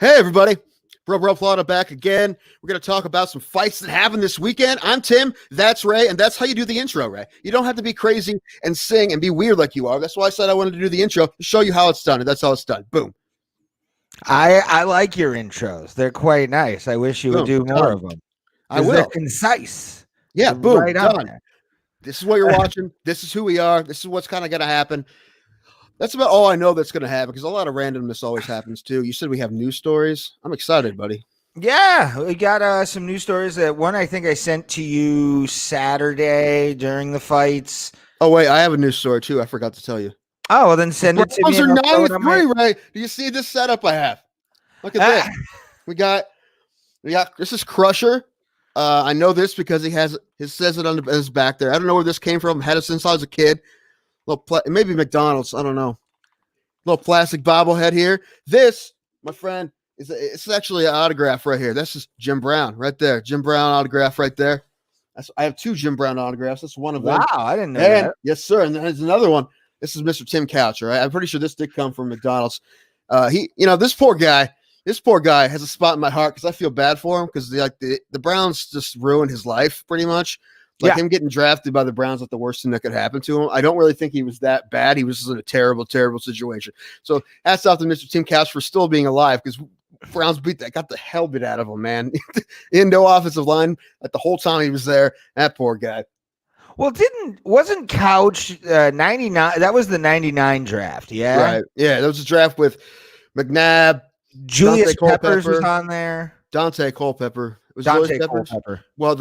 Hey, everybody. Bro Bro Plata back again. We're going to talk about some fights that happened this weekend. I'm Tim. That's Ray. And that's how you do the intro, Ray. You don't have to be crazy and sing and be weird like you are. That's why I said I wanted to do the intro to show you how it's done. And that's how it's done. Boom. I like your intros. They're quite nice. I wish you would do more of them. I will. They're concise. Yeah, They're boom. right Done. This is what you're watching. This is who we are. This is what's kind of going to happen. That's about all I know that's going to happen because a lot of randomness always happens too. You said we have news stories. I'm excited, buddy. Yeah, we got some news stories. That one I think I sent to you Saturday during the fights. Oh, wait, I have a news story too. I forgot to tell you. Oh, well, then send it to me. Those are 9-3, right? Do you see this setup I have? Look at this. We got this is Crusher. I know this because he says it on his back there. I don't know where this came from. Had it since I was a kid. Maybe McDonald's. I don't know. Little plastic bobblehead here. This, my friend, it's actually an autograph right here. This is Jim Brown right there. Jim Brown autograph right there. I have two Jim Brown autographs. That's one of them. Wow, I didn't know that. Yes, sir. And there's another one. This is Mr. Tim Couch. Right. I'm pretty sure this did come from McDonald's. This poor guy has a spot in my heart because I feel bad for him because the Browns just ruined his life pretty much. Him getting drafted by the Browns is the worst thing that could happen to him. I don't really think he was that bad. He was just in a terrible, terrible situation. So hats off to Mr. Tim Couch for still being alive because Browns got the hell bit out of him, man. In no offensive line the whole time he was there. That poor guy. Well, wasn't Couch 99? That was the 99 draft, yeah? Right. Yeah, that was a draft with McNabb. Julius Peppers was on there. Dante Culpepper. Was Dante Culpepper. Well,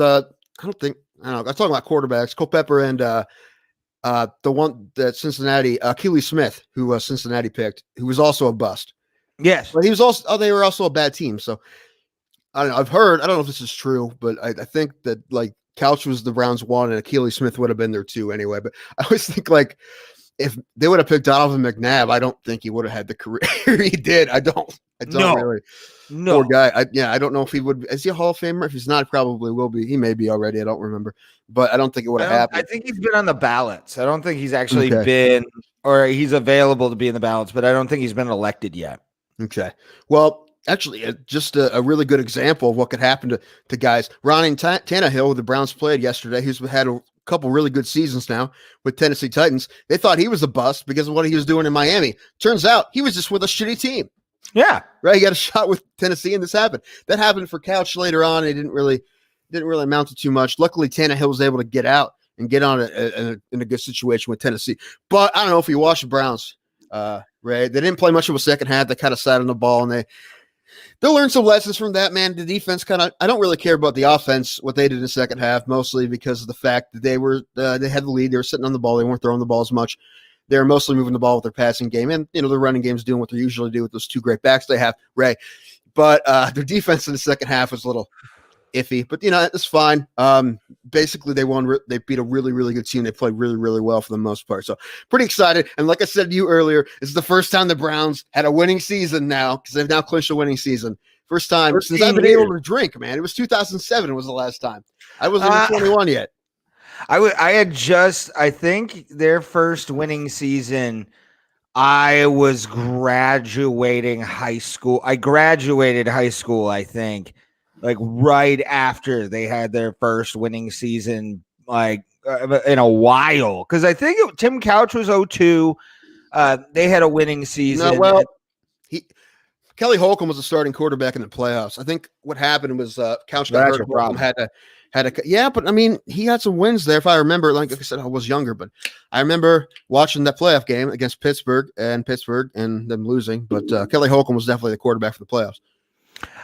I don't know. I'm talking about quarterbacks. Culpepper and the one that Cincinnati, Keely Smith, who Cincinnati picked, who was also a bust. Yes, but he was also. They were also a bad team. So I don't know. I've heard. I don't know if this is true, but I think that Couch was the Browns one, and Keely Smith would have been there too anyway. But I always think if they would have picked Donovan McNabb, I don't think he would have had the career he did. I don't really. No. Poor guy. I don't know if he would. Is he a Hall of Famer? If he's not, probably will be. He may be already. I don't remember. But I don't think it would have happened. I think he's been on the ballots. I don't think he's actually been, or he's available to be in the ballots, but I don't think he's been elected yet. Okay. Well, actually, just a really good example of what could happen to guys. Ronnie Tannehill, who the Browns played yesterday, who's had a couple really good seasons now with Tennessee Titans. They thought he was a bust because of what he was doing in Miami. Turns out he was just with a shitty team. Yeah. Right. He got a shot with Tennessee and this happened. That happened for Couch later on. It didn't really amount to too much. Luckily, Tannehill was able to get out and get on in a good situation with Tennessee. But I don't know if you watch the Browns, Ray, they didn't play much of a second half. They kind of sat on the ball and they'll learn some lessons from that, man. The defense I don't really care about the offense, what they did in the second half, mostly because of the fact that they had the lead. They were sitting on the ball. They weren't throwing the ball as much. They're mostly moving the ball with their passing game. And, their running game's doing what they usually do with those two great backs they have, Ray. But their defense in the second half was a little iffy. But, it's fine. Basically, they won. They beat a really, really good team. They played really, really well for the most part. So pretty excited. And like I said to you earlier, this is the first time the Browns had a winning season now because they've now clinched a winning season. First time since I've been able to drink, man. It was 2007 was the last time. I wasn't even 21 yet. I think their first winning season, I was graduating high school. I graduated high school, I think, right after they had their first winning season, in a while. Because I think Tim Couch was 02. They had a winning season. Kelly Holcomb was a starting quarterback in the playoffs. I think what happened was Couch got hurt. Holcomb but I mean, he had some wins there. If I remember, like I said, I was younger, but I remember watching that playoff game against Pittsburgh and them losing. But Kelly Holcomb was definitely the quarterback for the playoffs.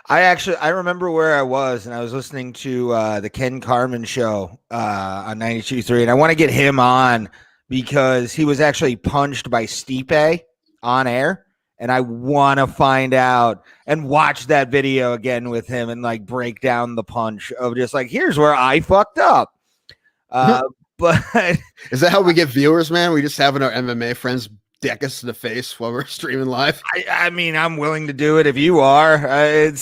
I remember where I was, and I was listening to the Ken Carman show on 92.3, and I want to get him on because he was actually punched by Stipe on air. And I want to find out and watch that video again with him and break down the punch of just here's where I fucked up. But is that how we get viewers, man? We just having our MMA friends deck us in the face while we're streaming live? I mean, I'm willing to do it if you are. All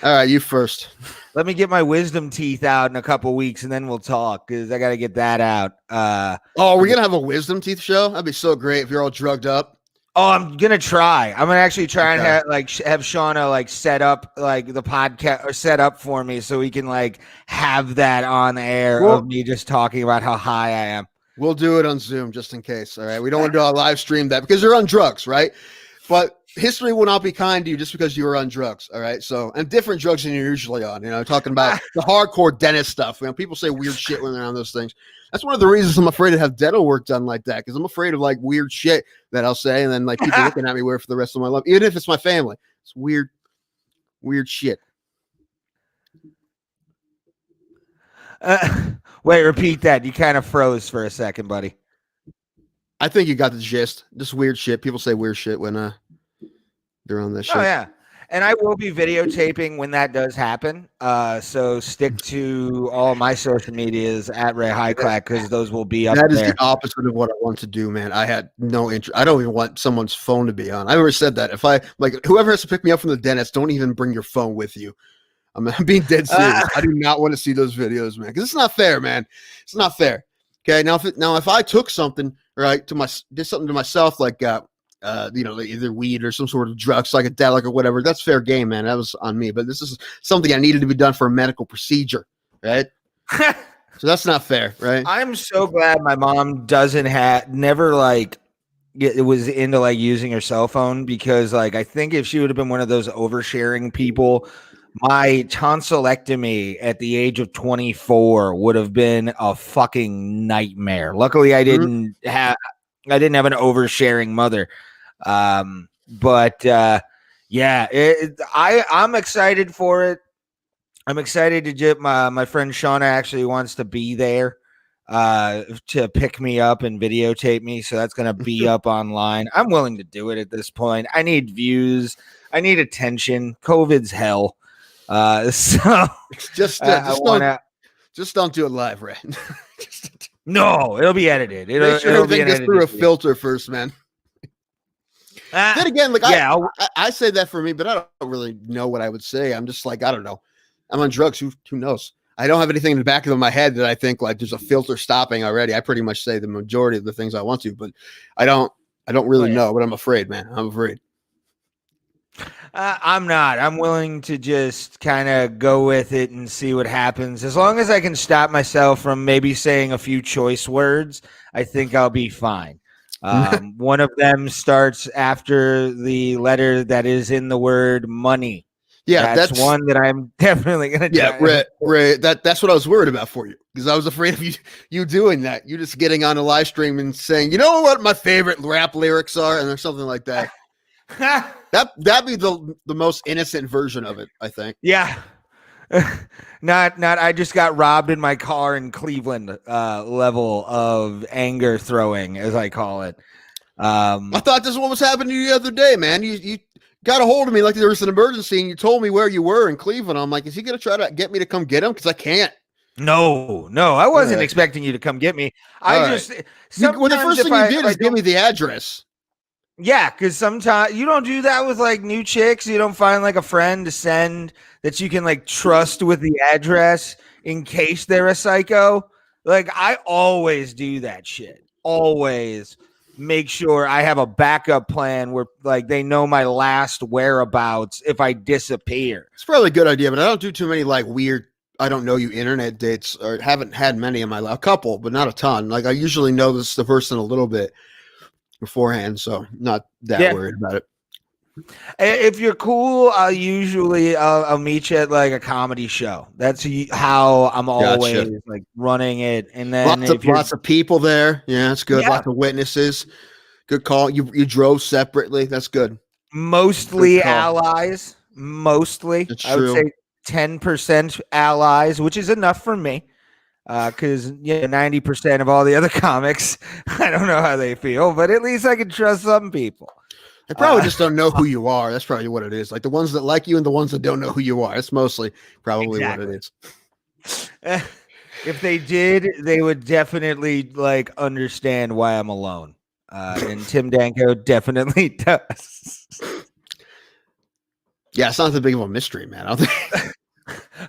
right, you first. Let me get my wisdom teeth out in a couple weeks and then we'll talk because I got to get that out. Are we going to have a wisdom teeth show? That'd be so great if you're all drugged up. Oh, I'm gonna try. I'm gonna actually try and have Shauna like set up like the podcast or set up for me so we can like have that on air of me just talking about how high I am. We'll do it on Zoom just in case. All right. We don't want to do a live stream that because you're on drugs, right? But history will not be kind to you just because you were on drugs. All right. So, and different drugs than you're usually on, talking about the hardcore dentist stuff. People say weird shit when they're on those things. That's one of the reasons I'm afraid to have dental work done like that. Cause I'm afraid of like weird shit that I'll say. And then like people looking at me weird for the rest of my life, even if it's my family, it's weird shit. Wait, repeat that. You kind of froze for a second, buddy. I think you got the gist. Just weird shit. People say weird shit when they're on this shit. Oh yeah. And I will be videotaping when that does happen. So stick to all my social medias at Ray Hyclak because those will be up there. That is the opposite of what I want to do, man. I had no interest. I don't even want someone's phone to be on. I already said that. If I like whoever has to pick me up from the dentist, don't even bring your phone with you. I'm being dead serious. I do not want to see those videos, man, because it's not fair, man. It's not fair. Okay, now if I took something right did something to myself like either weed or some sort of drug, psychedelic or whatever, that's fair game, man. That was on me. But this is something I needed to be done for a medical procedure, right? So that's not fair, right? I'm so glad my mom never like it was into like using her cell phone because like I think if she would have been one of those oversharing people, my tonsillectomy at the age of 24 would have been a fucking nightmare. Luckily, I didn't have an oversharing mother. I'm excited for it. I'm excited to get my friend Shauna actually wants to be there to pick me up and videotape me. So that's going to be up online. I'm willing to do it at this point. I need views. I need attention. COVID's hell. So just don't do it live, right? No, it'll be edited. Make sure everything gets through a filter first, man. Then again, like I say that for me, but I don't really know what I would say. I'm just like, I don't know. I'm on drugs. Who knows? I don't have anything in the back of my head that I think like there's a filter stopping already. I pretty much say the majority of the things I want to, but I don't really know. But I'm afraid, man. I'm afraid. I'm not. I'm willing to just kind of go with it and see what happens. As long as I can stop myself from maybe saying a few choice words, I think I'll be fine. One of them starts after the letter that is in the word money. Yeah, that's one that I'm definitely gonna. Yeah, Ray. That's what I was worried about for you because I was afraid of you doing that. You just getting on a live stream and saying, you know what my favorite rap lyrics are, and there's something like that. That'd be the most innocent version of it, I think. Yeah. Not I just got robbed in my car in Cleveland level of anger throwing, as I call it. I thought this is what was happening to you the other day, man. You got a hold of me like there was an emergency and you told me where you were in Cleveland. I'm like, is he gonna try to get me to come get him? Because I can't. No, I wasn't expecting you to come get me. The first thing you did is give me the address. Yeah, because sometimes you don't do that with like new chicks. You don't find like a friend to send that you can like trust with the address in case they're a psycho. Like I always do that shit. Always make sure I have a backup plan where like they know my last whereabouts if I disappear. It's probably a good idea, but I don't do too many like weird I don't know you internet dates or haven't had many in my life. A couple, but not a ton. Like I usually know the person a little bit beforehand, so not that worried about it. If you're cool, I'll meet you at like a comedy show. That's how I'm always like running it. And then lots of people there. Yeah, that's good. Lots of witnesses. Good call. You drove separately. That's good. Mostly allies. Mostly. I would say 10% allies, which is enough for me. Because 90% of all the other comics, I don't know how they feel, but at least I can trust some people. They probably just don't know who you are. That's probably what it is. Like the ones that like you and the ones that don't know who you are. That's mostly probably what it is. If they did, they would definitely like understand why I'm alone. And Tim Danko definitely does. Yeah, it's not that big of a mystery, man. I don't think.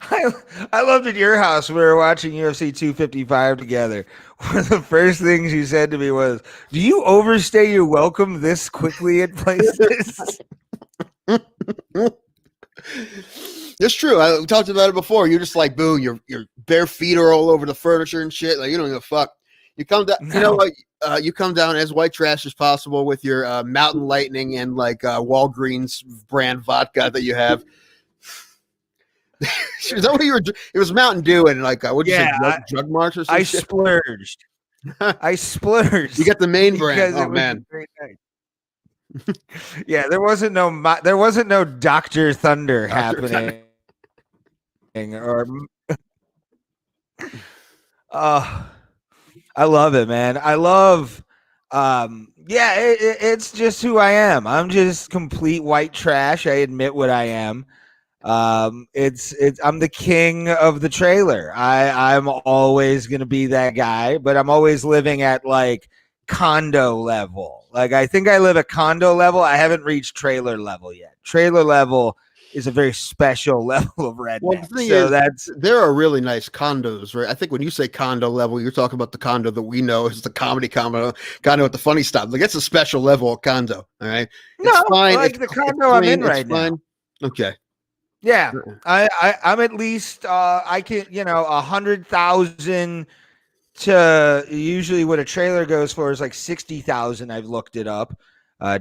I loved at your house. We were watching UFC 255 together. One of the first things you said to me was, "Do you overstay your welcome this quickly at places?" It's true. We talked about it before. You're just like, boom, your bare feet are all over the furniture and shit. Like, you don't give a fuck. You come down, you know, like you come down as white trash as possible with your Mountain Lightning and like Walgreens brand vodka that you have. Is that what you were? It was Mountain Dew and like what'd you say, drug march or something? I splurged. I splurged. You got the main brand. Oh man. Yeah, there wasn't no Dr. Thunder happening. Or I love it, man. I love it's just who I am. I'm just complete white trash. I admit what I am. It's I'm the king of the trailer. I'm always gonna be that guy, but I'm always living at like condo level. Like I think I live at condo level. I haven't reached trailer level yet. Trailer level is a very special level of redneck. Well, the thing is, there are really nice condos, right? I think when you say condo level, you're talking about the condo that we know is the comedy condo with the funny stuff. Like it's a special level of condo. All right, it's fine. Like the condo I'm in right now. Okay. Yeah, I'm at least I can 100,000 to usually what a trailer goes for is like 60,000. I've looked it up.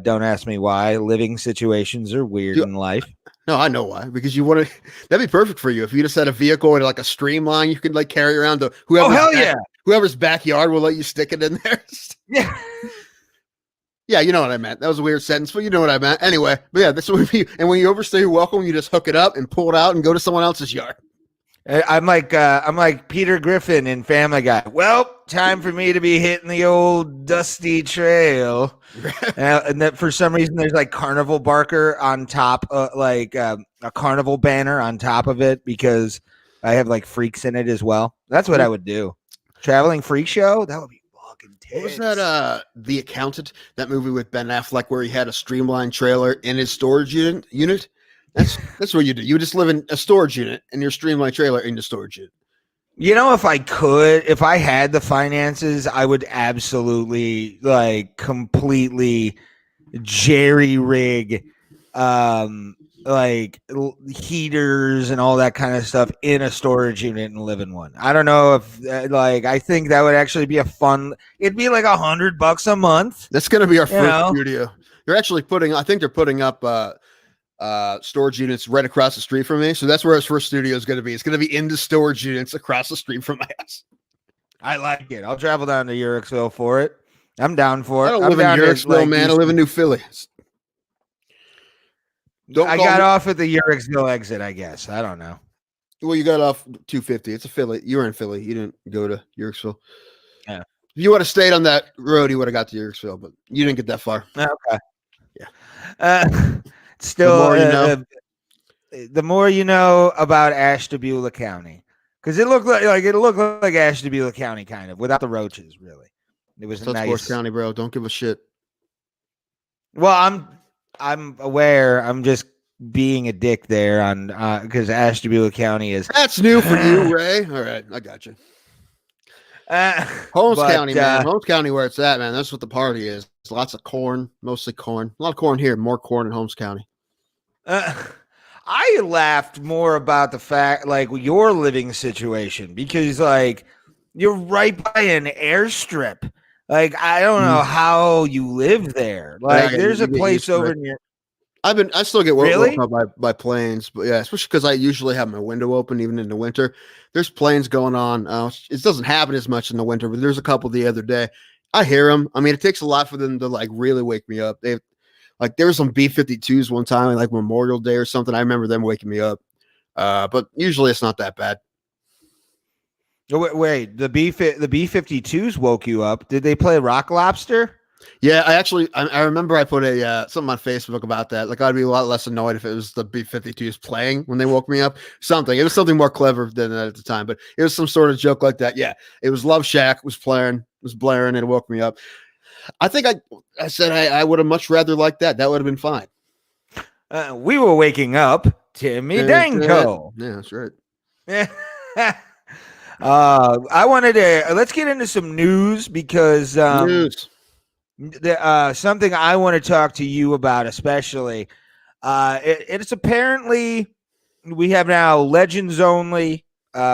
Don't ask me why. Living situations are weird in life. No, I know why. Because you want to. That'd be perfect for you if you just had a vehicle and like a streamline you could like carry around to whoever's backyard will let you stick it in there. Yeah. Yeah, you know what I meant. That was a weird sentence, but you know what I meant. Anyway, but yeah, that's what we. And when you overstay your welcome, you just hook it up and pull it out and go to someone else's yard. I'm like Peter Griffin in Family Guy. Well, time for me to be hitting the old dusty trail. And that for some reason there's like Carnival Barker on top, a carnival banner on top of it because I have like freaks in it as well. That's what I would do. Traveling freak show. That would be fucking tits. What was that? The Accountant, that movie with Ben Affleck where he had a streamlined trailer in his storage unit. That's what you do. You just live in a storage unit and your streamlined trailer in the storage unit. You know, if I had the finances, I would absolutely like completely jerry rig like heaters and all that kind of stuff in a storage unit and live in one. I don't know if I think that would actually be it'd be like $100 a month. That's going to be our first studio. They're actually I think they're putting up storage units right across the street from me. So that's where his first studio is going to be. It's going to be in the storage units across the street from my house. I like it. I'll travel down to Uricksville for it. I'm down for it. I don't live in Uricksville, man. I live in New Philly. I got off at the Uricksville exit, I guess. I don't know. Well, you got off 250. It's a Philly. You were in Philly. You didn't go to Uricksville. Yeah. If you would have stayed on that road, you would have got to Uricksville, but you didn't get that far. Okay. Yeah. Still, the more you know about Ashtabula County, because it looked like Ashtabula County, kind of without the roaches. Really, it was nice. Sports County, bro. Don't give a shit. Well, I'm aware. I'm just being a dick there on because Ashtabula County is. That's new for you, Ray. All right, I got you. Holmes County, man. Holmes County, where it's at, man. That's what the party is. It's lots of corn, mostly corn. A lot of corn here, more corn in Holmes County. I laughed more about the fact, like your living situation, because like you're right by an airstrip. Like I don't know how you live there. Like there's a place over near. I still get woken up by planes, but yeah, especially because I usually have my window open even in the winter. There's planes going on. It doesn't happen as much in the winter, but there's a couple the other day. I hear them. I mean, it takes a lot for them to like really wake me up. There were some B-52s one time, like Memorial Day or something. I remember them waking me up. But usually it's not that bad. Wait, the B-52s woke you up. Did they play Rock Lobster? Yeah, I remember I put something on Facebook about that. Like I'd be a lot less annoyed if it was the B-52s playing when they woke me up. It was something more clever than that at the time, but it was some sort of joke like that. Yeah, it was Love Shack was blaring, and it woke me up. I think I said I would have much rather liked that. That would have been fine. We were waking up Timmy Danko. Yeah, that's right. I wanted to let's get into some news because News. something I want to talk to you about, especially. It's apparently we have now Legends Only,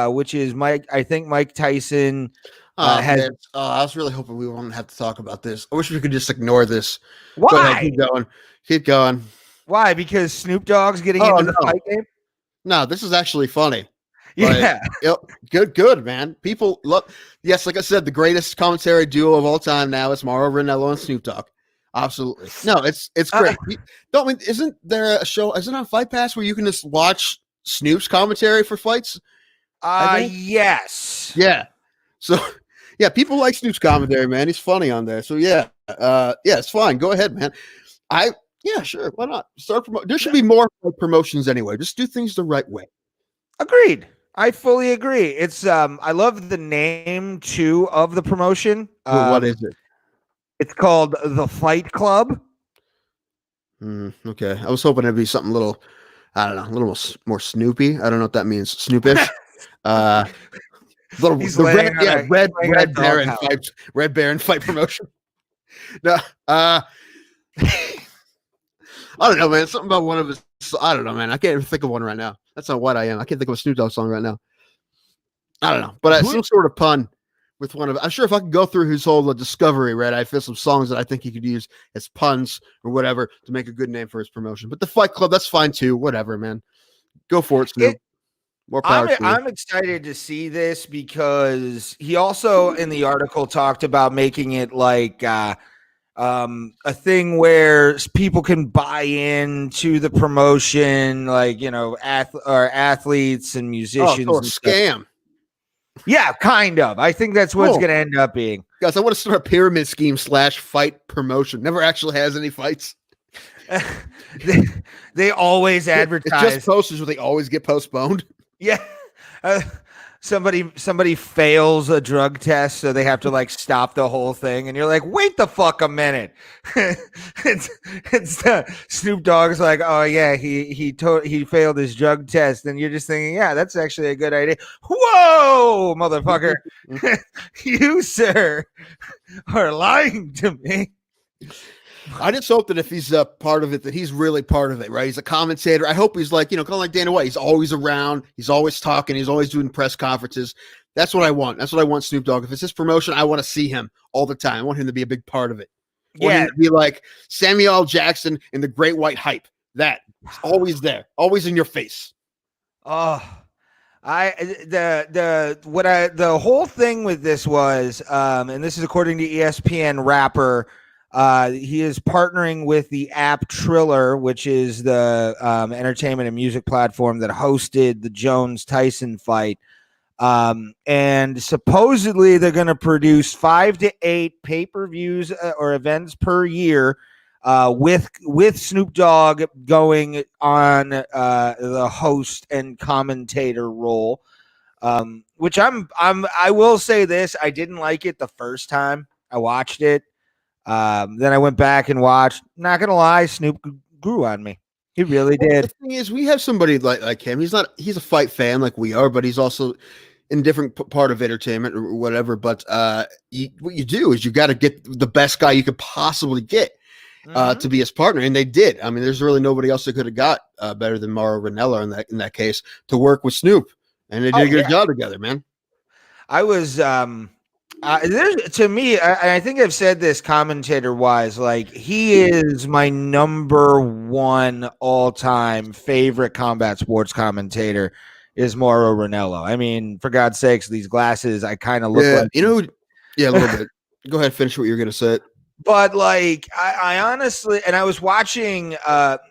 which is Mike. I think Mike Tyson Oh has. man, I was really hoping we won't have to talk about this. I wish we could just ignore this. Go ahead, Why? keep going. Keep going. Why? Because Snoop Dogg's getting Oh into the no, fight game. no, this is actually funny. Yeah. Yep, good, man. People look. Yes, like I said, the greatest commentary duo of all time now is Mauro Ranallo and Snoop Dogg. Absolutely. No, it's great. Isn't there a show? Isn't it on Fight Pass where you can just watch Snoop's commentary for fights? Yes. Yeah. So, yeah, people like Snoop's commentary, man. He's funny on there. So yeah, it's fine. Go ahead, man. Yeah, sure. Why not? There should be more promotions anyway. Just do things the right way. Agreed. I fully agree. It's I love the name too of the promotion. What is it? It's called the Fight Club. Okay. I was hoping it'd be something little, I don't know, a little more Snoopy. I don't know what that means. Snoopish. Red Baron fight promotion. No, I don't know, man. Something about one of his. I don't know, man. I can't even think of one right now. That's not what I am. I can't think of a Snoop Dogg song right now. I don't know, but some sort of pun with one of. I'm sure if I could go through his whole discovery, right, I feel some songs that I think he could use as puns or whatever to make a good name for his promotion. But the Fight Club, that's fine too. Whatever, man. Go for it, Snoop. More power. I'm excited to see this because he also in the article talked about making it like a thing where people can buy into the promotion, like athletes and musicians. Oh, scam. Yeah, kind of. I think that's what it's going to end up being. Guys, I want to start a pyramid scheme / fight promotion. Never actually has any fights. they always advertise. It's just posters where they always get postponed. Yeah. Somebody fails a drug test, so they have to stop the whole thing, and you're like, wait the fuck a minute. it's Snoop Dogg's like, oh yeah, he failed his drug test, and you're just thinking, yeah, that's actually a good idea. Whoa, motherfucker. You, sir, are lying to me. I just hope that if he's a part of it, that he's really part of it, right? He's a commentator. I hope he's kind of like Dana White. He's always around. He's always talking. He's always doing press conferences. That's what I want. That's what I want Snoop Dogg. If it's his promotion, I want to see him all the time. I want him to be a big part of it. I want him to be like Samuel L. Jackson in the Great White Hype. That always there, always in your face. Oh, the whole thing with this was, and this is according to ESPN rapper. He is partnering with the app Triller, which is the entertainment and music platform that hosted the Jones-Tyson fight. And supposedly they're going to produce 5 to 8 pay-per-views or events per year with Snoop Dogg going on the host and commentator role. Which I will say this, I didn't like it the first time I watched it. Then I went back and watched. Not gonna lie, Snoop grew on me. He really did. The thing is, we have somebody like him. He's a fight fan like we are, but he's also in a different part of entertainment or whatever. But what you do is you got to get the best guy you could possibly get to be his partner, and they did. I mean, there's really nobody else that could have got better than Mauro Ranallo in that case to work with Snoop, and they did a good job together, man. I was to me, I think I've said this commentator wise, like he is my number one all time favorite combat sports commentator is Mauro Ranallo. I mean, for God's sakes, these glasses, I kind of look like a little bit. Go ahead, finish what you're gonna say. But I honestly, and I was watching,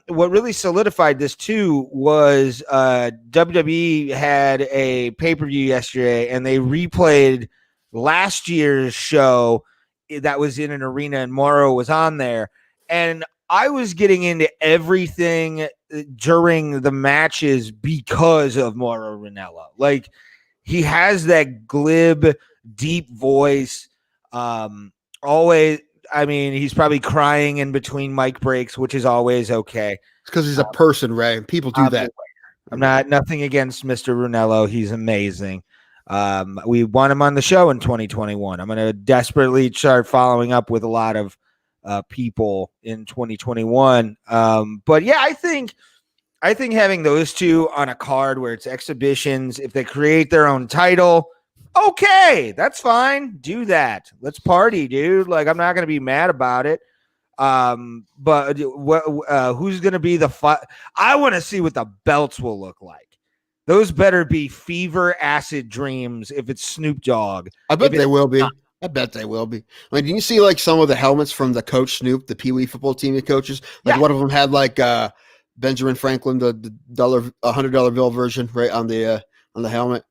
what really solidified this too was WWE had a pay-per-view yesterday, and they replayed last year's show that was in an arena, and Mauro was on there. And I was getting into everything during the matches because of Mauro Ranallo. Like, he has that glib, deep voice. Always, I mean, he's probably crying in between mic breaks, which is always okay. It's because he's a person, Ray. People do that. I'm not nothing against Mr. Runello. He's amazing. We want him on the show in 2021. I'm going to desperately start following up with a lot of people in 2021. But yeah, I think having those two on a card where it's exhibitions, if they create their own title, okay, that's fine. Do that. Let's party, dude. Like, I'm not going to be mad about it. But who's going to be the fight? I want to see what the belts will look like. Those better be fever acid dreams if it's Snoop Dogg. I bet they will be. I bet they will be. Like, did you see like some of the helmets from the coach Snoop, the Pee Wee football team he coaches? Like one of them had like Benjamin Franklin, the $100 bill version, right on the helmet.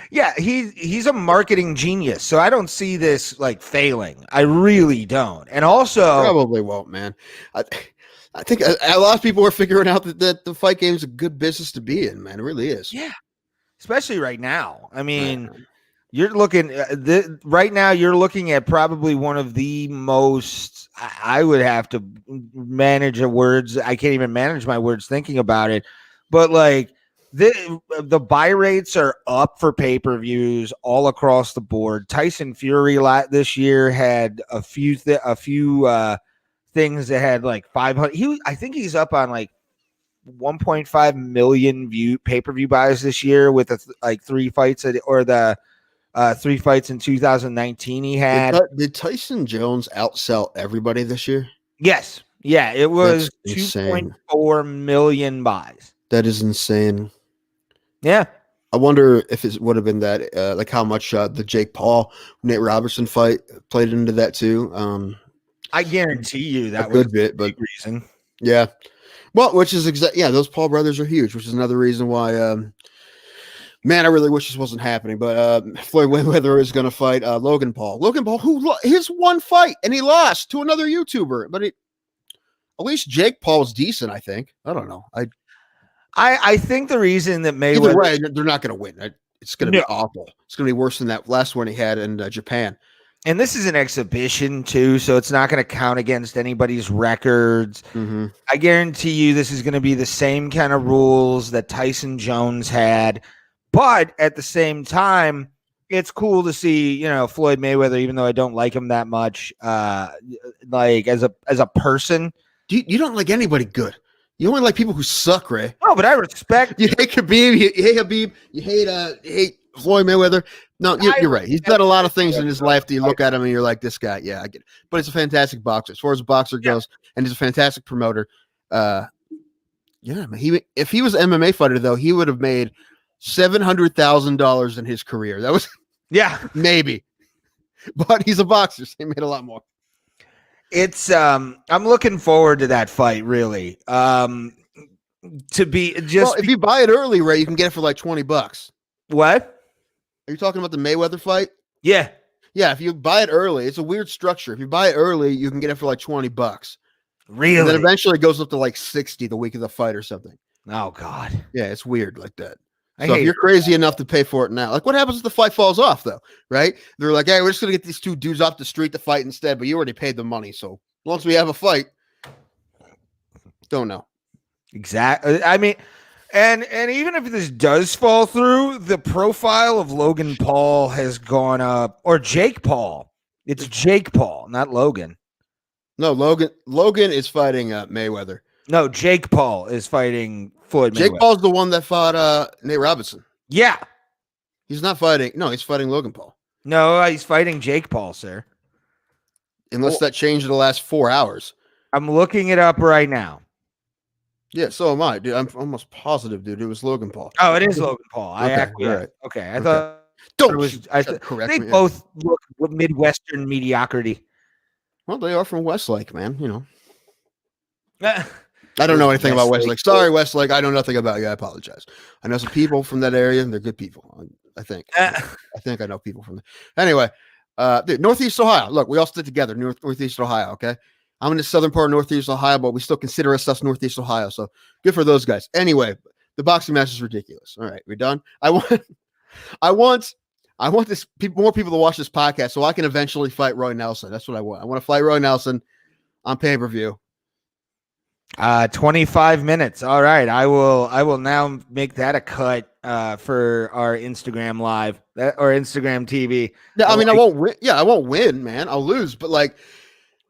Yeah, he's a marketing genius, so I don't see this like failing. I really don't. And also, probably won't, man. I think a lot of people are figuring out that the fight game is a good business to be in, man. It really is. Yeah, especially right now. I mean, you're looking right now. You're looking at probably one of the most. I would have to manage the words. I can't even manage my words thinking about it. But like the buy rates are up for pay-per-views all across the board. Tyson Fury this year had a few things that had like 500. I think he's up on like 1.5 million pay-per-view buys this year with like 3 fights or the 3 fights in 2019 he had. Did Tyson Jones outsell everybody this year? Yes. Yeah, it was 2.4 million buys. That is insane. Yeah. I wonder if it would have been that, like how much the Jake Paul, Nate Robertson fight played into that too. I guarantee you that was a good bit, but reason. Yeah. Well, which is those Paul brothers are huge, which is another reason why, man, I really wish this wasn't happening. But Floyd Mayweather is going to fight Logan Paul. Logan Paul, who his one fight and he lost to another YouTuber, but at least Jake Paul was decent. I think. I don't know. I think the reason that Mayweather, either way, they're not going to win. It's going to be awful. It's going to be worse than that last one he had in Japan. And this is an exhibition too, so it's not going to count against anybody's records. Mm-hmm. I guarantee you this is going to be the same kind of rules that Tyson Jones had. But at the same time, it's cool to see, Floyd Mayweather, even though I don't like him that much, like as a person. You don't like anybody good. You only like people who suck, Ray. Oh, but I respect. You hate Khabib. You hate Khabib. You hate Floyd Mayweather. No, you're right. He's done a lot of things in his life that you look at him and you're like, this guy, yeah, I get it. But he's a fantastic boxer as far as a boxer goes, and he's a fantastic promoter. Man, if he was an MMA fighter, though, he would have made $700,000 in his career. That was maybe. But he's a boxer, so he made a lot more. It's I'm looking forward to that fight, really. To be just if you buy it early, Ray, you can get it for like $20. What? Are you talking about the Mayweather fight? Yeah. Yeah, if you buy it early, it's a weird structure. If you buy it early, you can get it for like $20. Really? And then eventually it goes up to like 60 the week of the fight or something. Oh God. Yeah, it's weird like that. So if you're crazy enough to pay for it now, like what happens if the fight falls off though, right? They're like, hey, we're just gonna get these 2 dudes off the street to fight instead, but you already paid the money, so as long as we have a fight, don't know. Exactly. I mean, and even if this does fall through, the profile of Logan Paul has gone up, or Jake Paul. It's Jake Paul, not Logan. No, Logan is fighting Mayweather. No, Jake Paul is fighting Floyd Mayweather. Jake Paul's the one that fought Nate Robinson. Yeah. He's not fighting. No, he's fighting Logan Paul. No, he's fighting Jake Paul, sir. Unless that changed in the last 4 hours. I'm looking it up right now. Yeah, so am I, dude. I'm almost positive, dude. It was Logan Paul. Oh, it is Logan Paul. Okay. I thought it was. They both look Midwestern mediocrity. Well, they are from Westlake, man. I don't know anything about Westlake. Sorry, Westlake. I know nothing about you. I apologize. I know some people from that area, and they're good people. I think. I think I know people from there. Anyway, dude, Northeast Ohio. Look, we all stick together. Northeast Ohio. Okay. I'm in the southern part of Northeast Ohio, but we still consider ourselves Northeast Ohio. So good for those guys. Anyway, the boxing match is ridiculous. All right, we done? I want more people to watch this podcast so I can eventually fight Roy Nelson. That's what I want. I want to fight Roy Nelson on pay-per-view. 25 minutes. All right. I will now make that a cut for our Instagram live or Instagram TV. Yeah, I mean, I Like, won't win. Yeah, I won't win, man. I'll lose, but like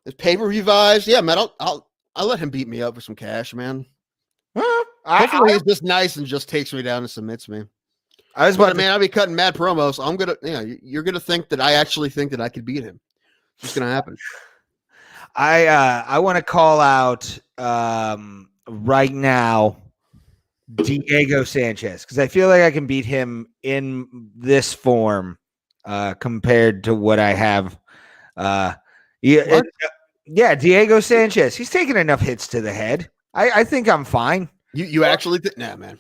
the pay-per-view vibes, yeah, man. I'll let him beat me up for some cash, man. Hopefully he's just nice and just takes me down and submits me. I was But about to, man, I'll be cutting mad promos. I'm gonna, you're gonna think that I actually think that I could beat him. It's gonna happen. I want to call out right now Diego Sanchez because I feel like I can beat him in this form compared to what I have. Yeah, Diego Sanchez. He's taken enough hits to the head. I think I'm fine. You actually think? Nah, man.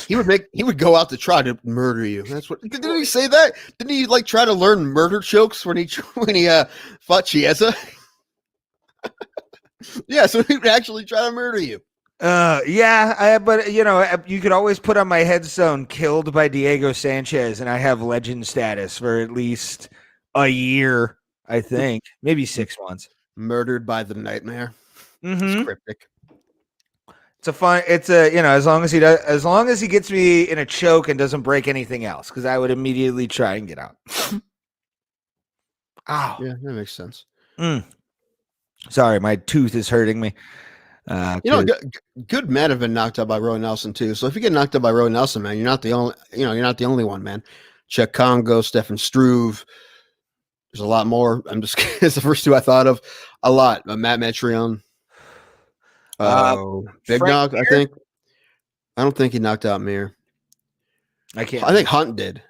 He would go out to try to murder you. That's what didn't he say that? Didn't he like try to learn murder jokes when he fought Chiesa? Yeah, so he would actually try to murder you. Yeah, but you could always put on my headstone "Killed by Diego Sanchez," and I have legend status for at least a year. I think maybe 6 months. Murdered by the nightmare. Mm-hmm. It's cryptic. It's as long as he gets me in a choke and doesn't break anything else, because I would immediately try and get out. Ow. Yeah, that makes sense. Sorry, my tooth is hurting me. Good men have been knocked out by Roy Nelson too. So if you get knocked out by Roy Nelson, man, you're not the only one, man. Czech Congo, Stefan Struve. There's a lot more. It's the first two I thought of. A lot. Matt Metrion. Big Knock, I think. I don't think he knocked out Mir. I think Hunt did.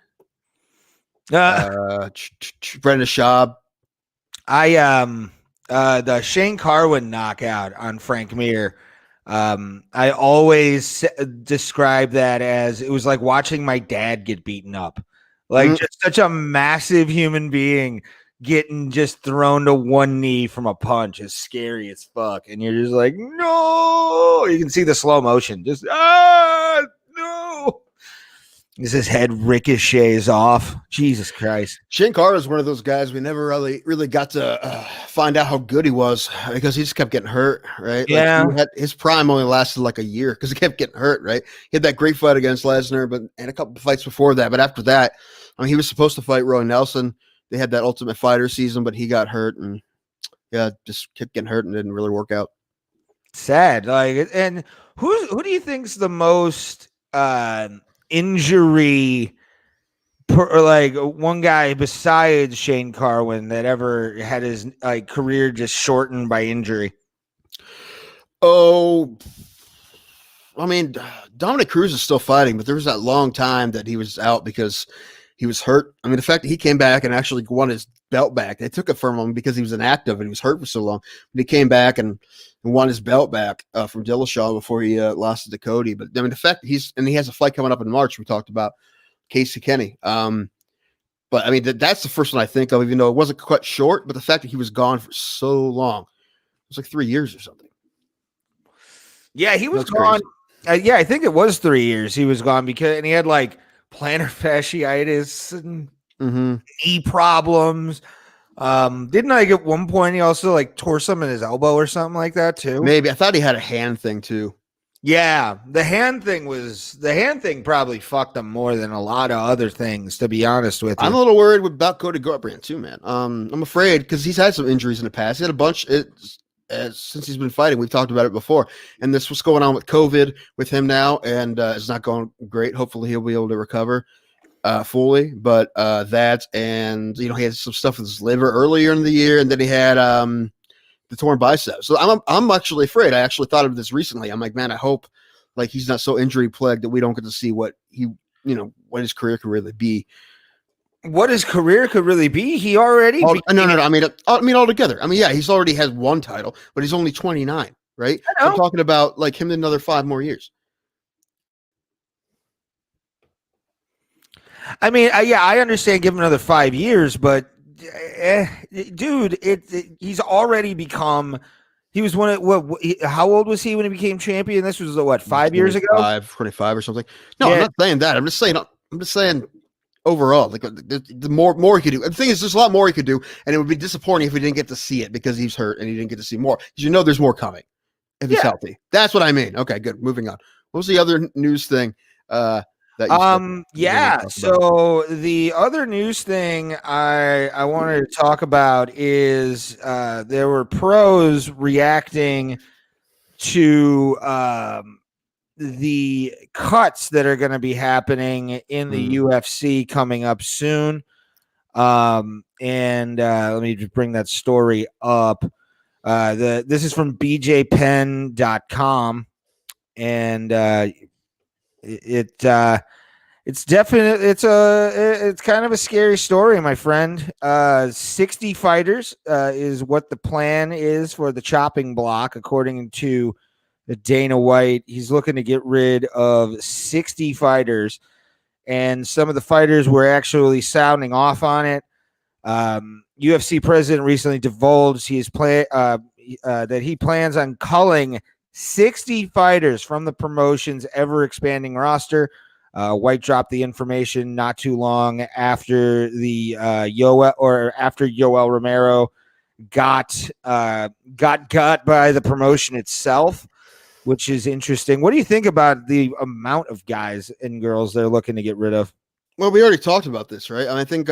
Brendan Schaub. The Shane Carwin knockout on Frank Mir. I always describe that as it was like watching my dad get beaten up. Like just such a massive human being getting just thrown to one knee from a punch is scary as fuck. And you're just like, no, you can see the slow motion. Just, no. As his head ricochets off. Jesus Christ. Shane Carr is one of those guys we never really got to find out how good he was because he just kept getting hurt, right? Yeah. Like his prime only lasted like a year because he kept getting hurt, right? He had that great fight against Lesnar, and a couple of fights before that. But after that, I mean, he was supposed to fight Roy Nelson. They had that Ultimate Fighter season, but he got hurt and just kept getting hurt and didn't really work out. Sad. Like, and who do you think's the most injury or like one guy besides Shane Carwin that ever had his career just shortened by injury? Oh, I mean, Dominic Cruz is still fighting, but there was that long time that he was out because he was hurt. I mean, the fact that he came back and actually won his belt back, they took it from him because he was inactive and he was hurt for so long. But he came back and won his belt back from Dillashaw before he lost it to Cody. But I mean, the fact that he has a fight coming up in March. We talked about Casey Kenny. But I mean, that's the first one I think of, even though it wasn't quite short. But the fact that he was gone for so long, it was like 3 years or something. Yeah, he was gone. Yeah, I think it was 3 years he was gone and he had like plantar fasciitis and knee problems. Didn't at one point he also like tore some in his elbow or something like that too? Maybe. I thought he had a hand thing too. Yeah, the hand thing probably fucked him more than a lot of other things, to be honest with you. I'm a little worried about Cody Garbrandt too, man. I'm afraid because he's had some injuries in the past. He had a bunch since he's been fighting. We've talked about it before, and this was going on with COVID with him now, and it's not going great. Hopefully, he'll be able to recover fully. But and he had some stuff with his liver earlier in the year, and then he had the torn bicep. So I'm actually afraid. I actually thought of this recently. I'm like, man, I hope like he's not so injury plagued that we don't get to see what what his career could really be. What his career could really be? He already no. I mean altogether. I mean, yeah, he's already has one title, but he's only 29, right? I'm talking about like him in another 5 more years. I mean, I understand give him another 5 years, but dude, he's already become. He was one of how old was he when he became champion? This was what 5 years ago? 25 or something. No, yeah. I'm not saying that. I'm just saying overall, like the more he could do. The thing is, there's a lot more he could do, and it would be disappointing if we didn't get to see it because he's hurt and he didn't get to see more. Because there's more coming. if he's healthy. That's what I mean. Okay, good. Moving on. What was the other news thing? That yeah. So the other news thing I wanted to talk about is there were pros reacting to the cuts that are going to be happening in the UFC coming up soon. And let me just bring that story up. This is from bjpen.com, and it's definitely it's kind of a scary story, my friend. 60 fighters is what the plan is for the chopping block, according to Dana White. He's looking to get rid of 60 fighters, and some of the fighters were actually sounding off on it. UFC president recently divulged that he plans on culling 60 fighters from the promotion's ever-expanding roster. White dropped the information not too long after the after Yoel Romero got got by the promotion itself, which is interesting. What do you think about the amount of guys and girls they're looking to get rid of? Well, we already talked about this, right? I think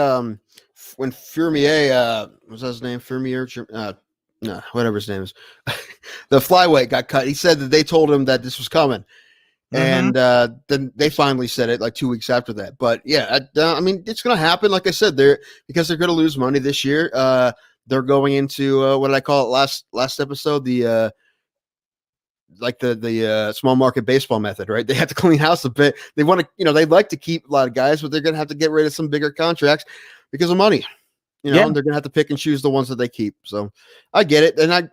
when Fournier, what's his name? Fournier, no, whatever his name is, the flyweight got cut. He said that they told him that this was coming. And then they finally said it like 2 weeks after that. But yeah, I mean, it's going to happen. Like I said, because they're going to lose money this year. They're going into what did I call it last episode? The small market baseball method, right? They have to clean house a bit. They want to, they'd like to keep a lot of guys, but they're going to have to get rid of some bigger contracts because of money. They're going to have to pick and choose the ones that they keep. So I get it. And I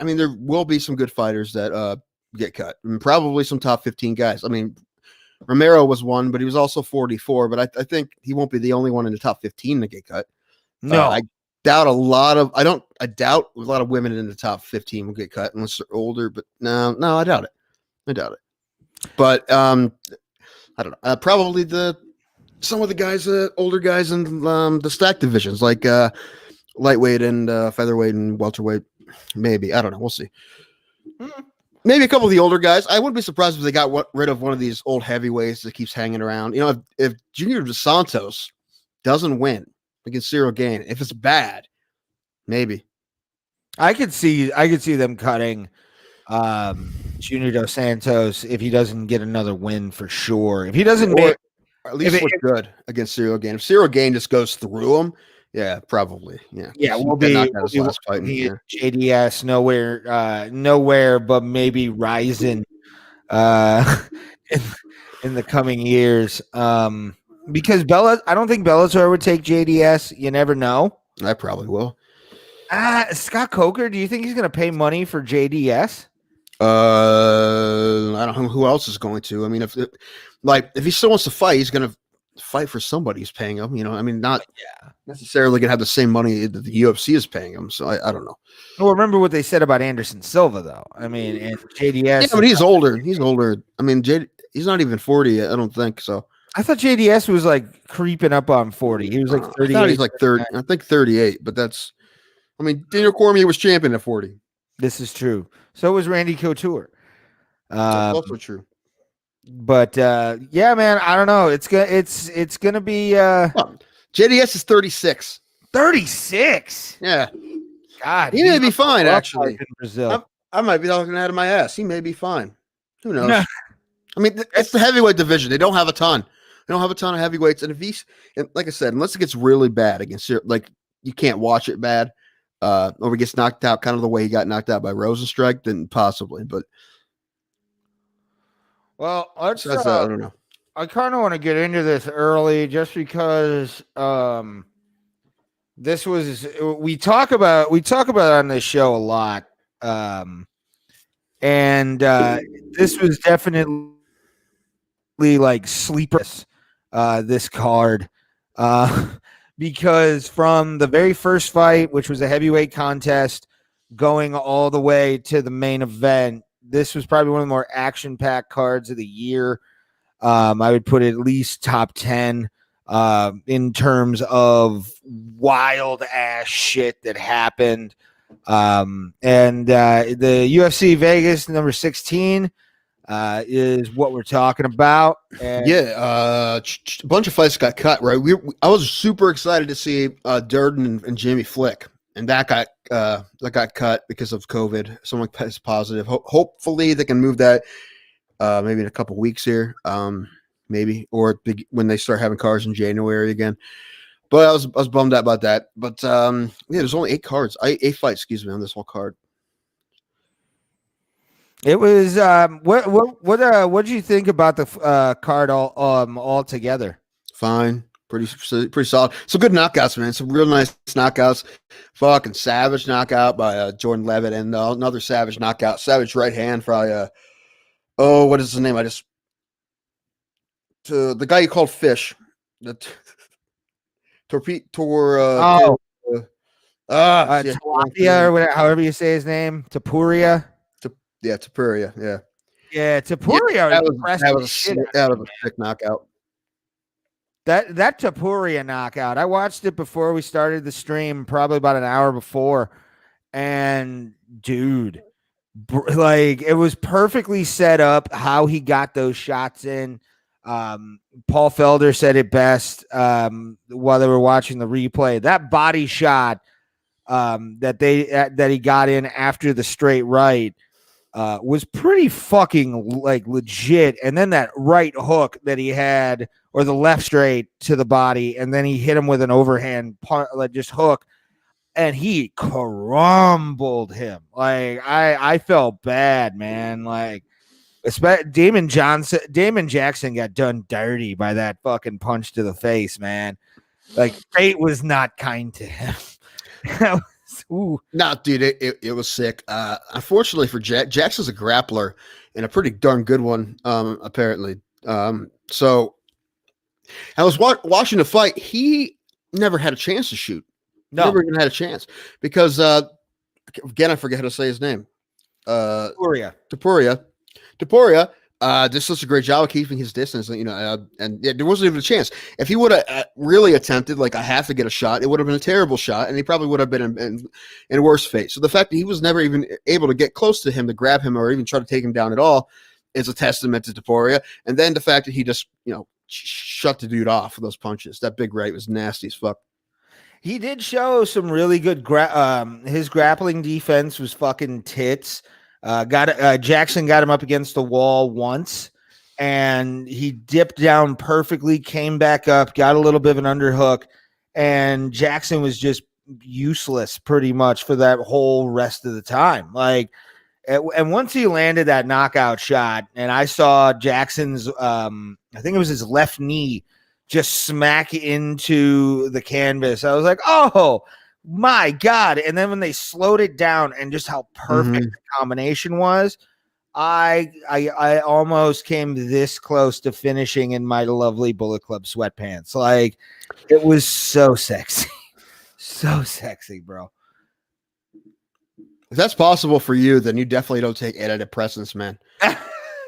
mean, there will be some good fighters that get cut, and probably some top 15 guys. I mean, Romero was one, but he was also 44. But I think he won't be the only one in the top 15 to get cut. No, I doubt I doubt a lot of women in the top 15 will get cut unless they're older. But no, I doubt it. But I don't know. Probably some of the guys, older guys in the stack divisions, like lightweight and featherweight and welterweight. Maybe, I don't know. We'll see. Maybe a couple of the older guys. I wouldn't be surprised if they got rid of one of these old heavyweights that keeps hanging around. If Junior Dos Santos doesn't win against Cyril Gane, if it's bad, maybe. I could see them cutting Junior Dos Santos if he doesn't get another win for sure. If he doesn't or at least look good against Cyril Gane. If Cyril Gane just goes through him, yeah, probably. Yeah. We'll be JDS nowhere but maybe rising in the coming years. Because I don't think Bellator would take JDS. You never know. I probably will. Scott Coker, do you think he's going to pay money for JDS? I don't know who else is going to. I mean, if he still wants to fight, he's going to fight for somebody who's paying him. I mean, not necessarily going to have the same money that the UFC is paying him. So I don't know. Well, remember what they said about Anderson Silva, though. I mean, and JDS. Yeah, but he's older. He's older. I mean, he's not even 40 yet, I don't think so. I thought JDS was like creeping up on 40. He was like 38. I thought he's like 30. I think 38, but I mean, Daniel Cormier was champion at 40. This is true. So was Randy Couture. That's also true. But yeah, man, I don't know. It's gonna be JDS is 36. 36. Yeah. God, he may be fine actually. In Brazil. I might be talking out of my ass. He may be fine. Who knows? No. I mean, it's the heavyweight division. They don't have a ton. They don't have a ton of heavyweights. And like I said, unless it gets really bad against, like, you can't watch it bad, or he gets knocked out kind of the way he got knocked out by Rosenstrike, then possibly. But well, I don't know. I kind of want to get into this early just because this was we talk about on this show a lot, and this was definitely like sleepers this card because from the very first fight, which was a heavyweight contest, going all the way to the main event, this was probably one of the more action-packed cards of the year. I would put it at least top 10 in terms of wild ass shit that happened. And the UFC Vegas number 16 is what we're talking about. And Yeah, a bunch of fights got cut, right? I was super excited to see Durden and Jamie Flick, and that got cut because of COVID. Someone tested positive. Hopefully, they can move that maybe in a couple weeks here, maybe, or when they start having cards in January again. But I was bummed out about that. But yeah, there's only 8 cards, 8 fights, excuse me, on this whole card. it was what did you think about the card all together? Fine, pretty solid. Some good knockouts, man. Some real nice knockouts. Fucking savage knockout by Jordan Levitt, and another savage knockout. Savage right hand by what is his name? The guy you called Fish. That Tilapia or whatever, however you say his name, Tapuria. Tapuria. Yeah. Yeah, Tapuria. That was a sick knockout. That Tapuria knockout, I watched it before we started the stream, probably about an hour before, and dude, like it was perfectly set up how he got those shots in. Paul Felder said it best while they were watching the replay. That body shot that he got in after the straight right was pretty fucking like legit. And then that right hook that he had, or the left straight to the body, and then he hit him with an overhand like just hook, and he crumbled him. Like I felt bad, man. Like Damon Jackson got done dirty by that fucking punch to the face, man. Like fate was not kind to him. No, dude, it was sick. Unfortunately for Jackson's a grappler and a pretty darn good one, apparently. So I was watching the fight. He never had a chance to shoot. No. Never even had a chance because again, I forget how to say his name. Tapuria. Just does a great job of keeping his distance, and there wasn't even a chance. If he would have really attempted, like, I have to get a shot, it would have been a terrible shot, and he probably would have been in a worse fate. So the fact that he was never even able to get close to him to grab him or even try to take him down at all is a testament to Tapuria. And then the fact that he just, shut the dude off with those punches. That big right was nasty as fuck. He did show some really good his grappling defense was fucking tits. Jackson got him up against the wall once, and he dipped down perfectly, came back up, got a little bit of an underhook, and Jackson was just useless pretty much for that whole rest of the time. Like, and once he landed that knockout shot, and I saw Jackson's, I think it was his left knee, just smack into the canvas, I was like, oh my God. And then when they slowed it down and just how perfect the combination was, I almost came this close to finishing in my lovely Bullet Club sweatpants. Like, it was so sexy. So sexy, bro. If that's possible for you, then you definitely don't take antidepressants, man.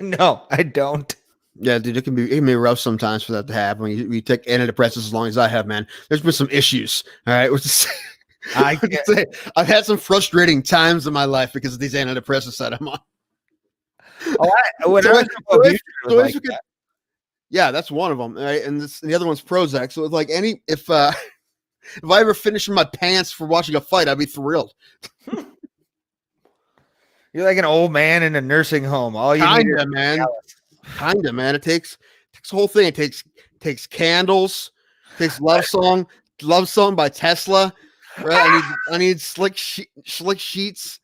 No, I don't. Yeah, dude, it can be rough sometimes for that to happen. You take antidepressants as long as I have, man. There's been some issues. All right. I've had some frustrating times in my life because of these antidepressants that I'm on. Yeah, that's one of them. Right? And the other one's Prozac. So it's like if I ever finish in my pants for watching a fight, I'd be thrilled. You're like an old man in a nursing home. All you kinda, man. Kinda, man. It takes the whole thing. It takes candles. It takes love song by Tesla. Right. I need slick sheets.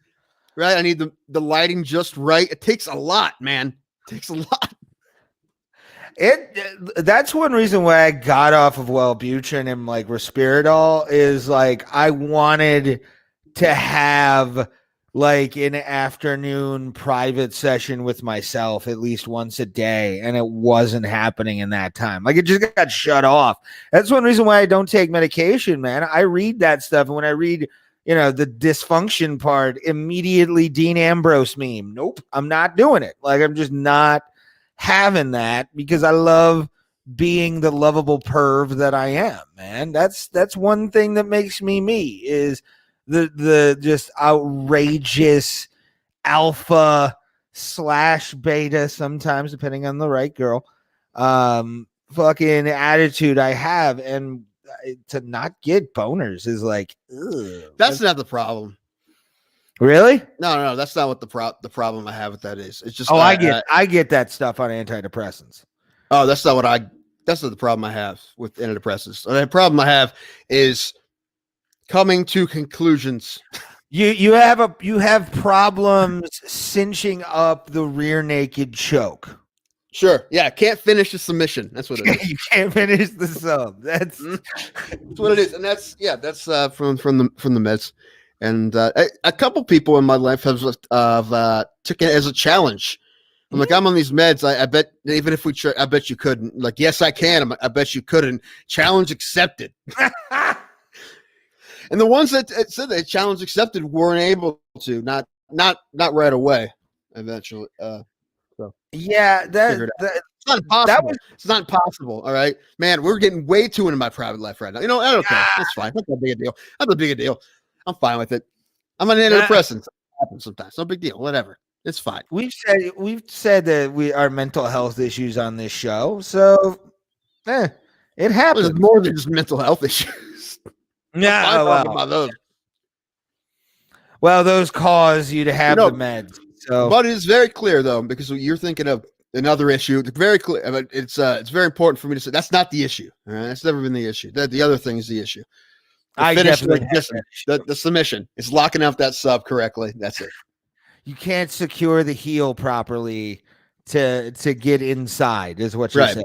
Right. I need the lighting just right. It takes a lot, man. It takes a lot. That's one reason why I got off of Wellbutrin and like Respiridol is like I wanted to have like an afternoon private session with myself at least once a day, and it wasn't happening in that time. Like, it just got shut off. That's one reason why I don't take medication, man. I read that stuff, and when I read, the dysfunction part, immediately Dean Ambrose meme. Nope, I'm not doing it. Like, I'm just not having that because I love being the lovable perv that I am, man. That's one thing that makes me me is the just outrageous alpha / beta, sometimes depending on the right girl, fucking attitude I have, and to not get boners is like, ugh. That's not the problem. Really? No, that's not what the problem I have with that is. It's just I get that stuff on antidepressants. Oh, that's not the problem I have with antidepressants. The problem I have is coming to conclusions. You have problems cinching up the rear naked choke. Sure. Yeah, can't finish the submission. That's what it is. You can't finish the sub. That's what it is. And that's from the meds. And a couple people in my life have took it as a challenge. I'm like, I'm on these meds. I bet even if we try, I bet you couldn't. Like, yes, I can. I bet you couldn't. Challenge accepted. And the ones that said that challenge accepted weren't able to, not right away. Eventually, yeah, it's not impossible. It's not impossible. All right, man, we're getting way too into my private life right now. You know, I don't care. That's fine. Not that big a deal. Not a big a deal. I'm fine with it. I'm on antidepressants. It happens sometimes. No big deal. Whatever. It's fine. We've said that we are mental health issues on this show, so it happens. There's more than just mental health issues. Yeah, about those. Well, those cause you to have the meds. So, but it is very clear though, because you're thinking of another issue. It's very clear. It's very important for me to say that's not the issue. All right, that's never been the issue. The other thing is the issue. The submission. It's locking out that sub correctly. That's it. You can't secure the heel properly to get inside. Is what you're saying.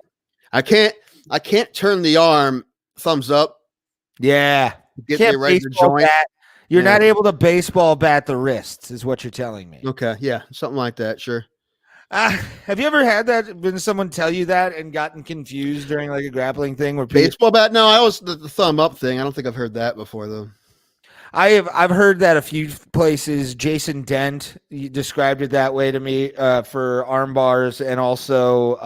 I can't turn the arm thumbs up. Yeah. Get me right to the joint. You're not able to baseball bat the wrists, is what you're telling me. Okay. Yeah. Something like that. Sure. Have you ever had that? Been someone tell you that and gotten confused during like a grappling thing where baseball bat? No, I was the thumb up thing. I don't think I've heard that before though. I've heard that a few places. Jason Dent described it that way to me for arm bars and also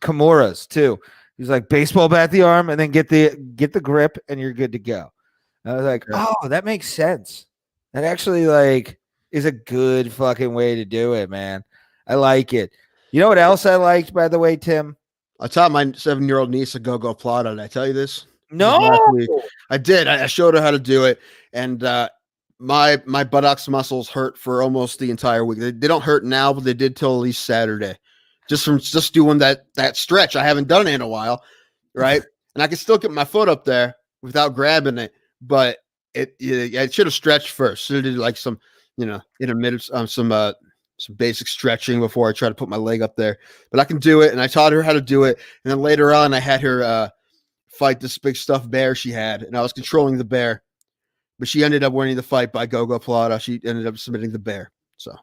Kimuras too. He's like, baseball bat the arm and then get the grip and you're good to go. I was like, oh, that makes sense. That actually like is a good fucking way to do it, man. I like it. You know what else I liked, by the way, Tim? I taught my 7-year-old niece a go plata. Did I tell you this? No, I did. I showed her how to do it, and my buttocks muscles hurt for almost the entire week. They don't hurt now, but they did till at least Saturday, just from doing that stretch. I haven't done it in a while, right? And I can still get my foot up there without grabbing it, but it should have stretched first. Should have did like some, intermittent, some basic stretching before I try to put my leg up there. But I can do it, and I taught her how to do it. And then later on, I had her fight this big stuffed bear she had, and I was controlling the bear. But she ended up winning the fight by go plata. She ended up submitting the bear. So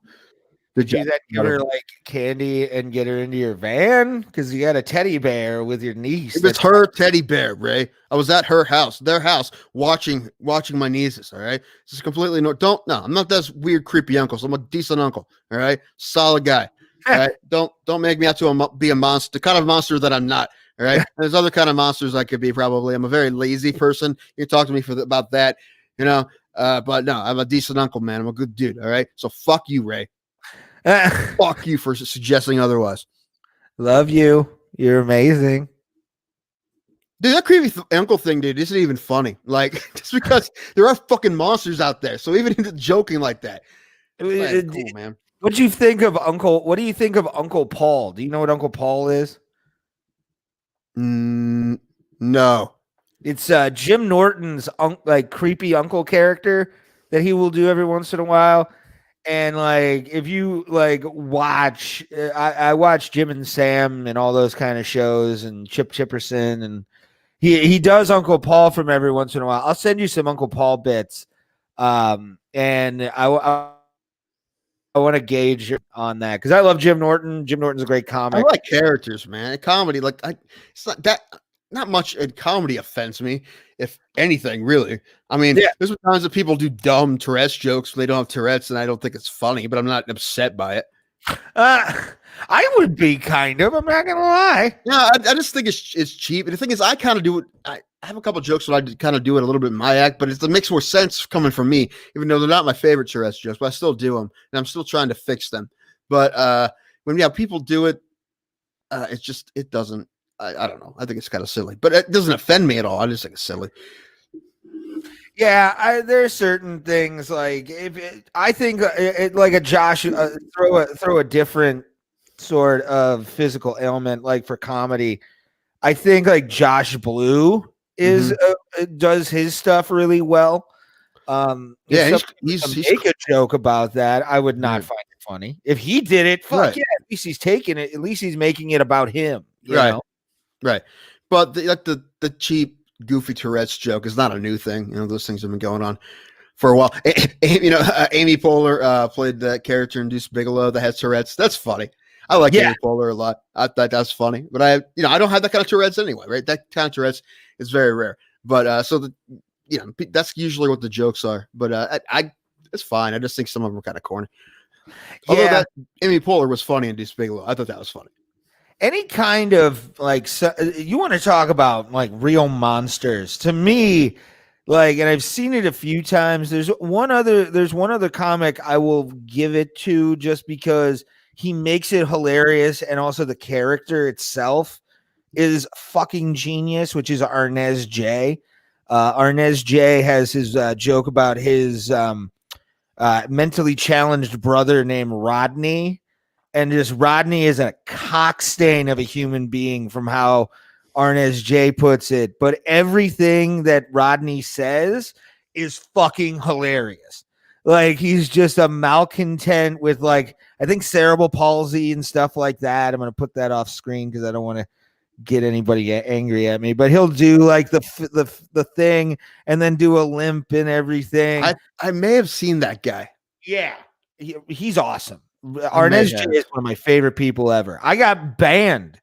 did you then get her like candy and get her into your van? Because you got a teddy bear with your niece. It's her teddy bear, Ray. I was at their house, watching my nieces. All right, this is completely I'm not that weird, creepy uncle. So I'm a decent uncle. All right, solid guy. All right, don't make me out to be a monster, the kind of monster that I'm not. All right, there's other kind of monsters I could be. Probably, I'm a very lazy person. You talk to me about that, but no, I'm a decent uncle, man. I'm a good dude. All right, so fuck you, Ray. Fuck you for suggesting otherwise. Love you. You're amazing. Dude, that creepy uncle thing, dude, isn't even funny. Like, just because there are fucking monsters out there. So even joking like that. Cool, man. What do you think of Uncle Paul? Do you know what Uncle Paul is? No. It's Jim Norton's creepy uncle character that he will do every once in a while. And like, if you like watch, I watch Jim and Sam and all those kind of shows, and Chip Chipperson, and he does Uncle Paul from every once in a while. I'll send you some Uncle Paul bits, and I want to gauge on that because I love Jim Norton. Jim Norton's a great comic. I like characters, man. Comedy, it's not that. Not much in comedy offends me, if anything, really. I mean, there's times that people do dumb Tourette's jokes when they don't have Tourette's, and I don't think it's funny, but I'm not upset by it. I would be kind of. I'm not gonna lie. Yeah, I just think it's cheap. And the thing is, I kind of do it. I have a couple jokes that I kind of do it a little bit in my act, but it makes more sense coming from me, even though they're not my favorite Tourette's jokes, but I still do them, and I'm still trying to fix them. But when people do it, it doesn't. I don't know. I think it's kind of silly, but it doesn't offend me at all. I just think it's silly. Yeah, there's certain things like I think like a Josh throw a different sort of physical ailment like for comedy. I think like Josh Blue is does his stuff really well. Yeah, he's make a joke about that. I would not find it funny if he did it. Fuck yeah, at least he's taking it. At least he's making it about him. You know? Right. But the cheap, goofy Tourette's joke is not a new thing. You know, those things have been going on for a while. You know, Amy Poehler played that character in Deuce Bigalow that has Tourette's. That's funny. I like Amy Poehler a lot. I thought that's funny. But I don't have that kind of Tourette's anyway, right? That kind of Tourette's is very rare. But that's usually what the jokes are. But it's fine. I just think some of them are kind of corny. Although that Amy Poehler was funny in Deuce Bigalow. I thought that was funny. Any kind of like, you want to talk about like real monsters to me, like, and I've seen it a few times. There's one other comic I will give it to just because he makes it hilarious. And also the character itself is fucking genius, which is Arnez J. Arnez J has his joke about his mentally challenged brother named Rodney. And just Rodney is a cockstain of a human being from how Arnez J puts it. But everything that Rodney says is fucking hilarious. Like, he's just a malcontent with, like, I think cerebral palsy and stuff like that. I'm going to put that off screen because I don't want to get anybody angry at me. But he'll do, like, the thing and then do a limp and everything. I may have seen that guy. Yeah. He's awesome. Arnez J is one of my favorite people ever. I got banned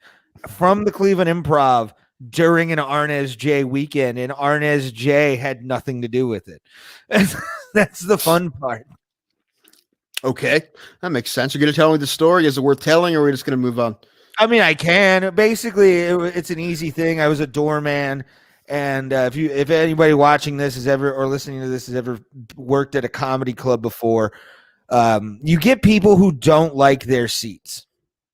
from the Cleveland Improv during an Arnez J weekend, and Arnez J had nothing to do with it. That's the fun part. Okay, that makes sense. You're going to tell me the story? Is it worth telling, or are we just going to move on? I mean, I can. Basically, it's an easy thing. I was a doorman, and if anybody watching this is ever or listening to this has ever worked at a comedy club before, you get people who don't like their seats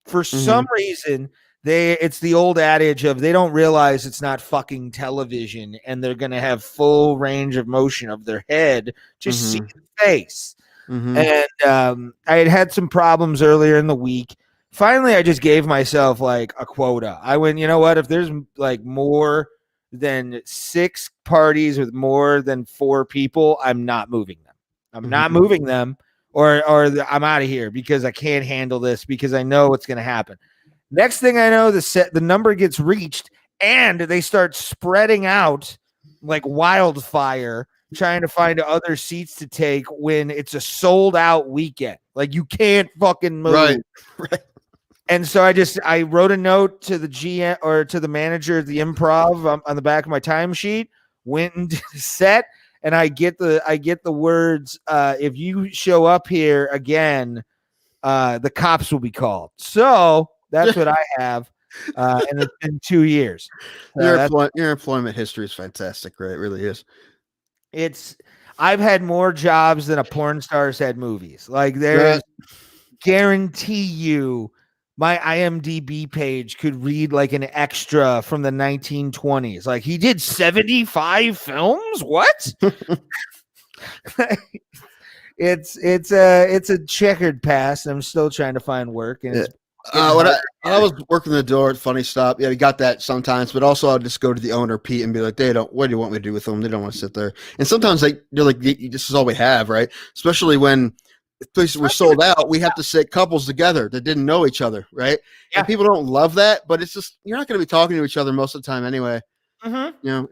for some reason. It's the old adage of they don't realize it's not fucking television and they're going to have full range of motion of their head to see the face. And I had some problems earlier in the week. Finally, I just gave myself like a quota. I went, you know what? If there's like more than 6 parties with more than 4 people, I'm not moving them. I'm not moving them. Or I'm out of here because I can't handle this because I know what's going to happen. Next thing I know, the number gets reached and they start spreading out like wildfire, trying to find other seats to take when it's a sold out weekend. Like, you can't fucking move. Right. And so I wrote a note to the GM or to the manager of the Improv on the back of my timesheet, went and did a set. And I get the words, if you show up here again, the cops will be called. So that's what I have. And it's been 2 years. Your employment history is fantastic, right? It really is. I've had more jobs than a porn star's had movies. Like, there's guarantee you my IMDb page could read like an extra from the 1920s. Like, he did 75 films. What? It's a checkered past. I'm still trying to find work. And when I was working the door at Funny Stop, we got that sometimes, but also I'll just go to the owner, Pete, and be like, what do you want me to do with them? They don't want to sit there. And sometimes they're like, this is all we have, right? Especially when places were sold out, we have to sit couples together that didn't know each other, right? Yeah. And people don't love that, but it's just, you're not going to be talking to each other most of the time anyway. You know,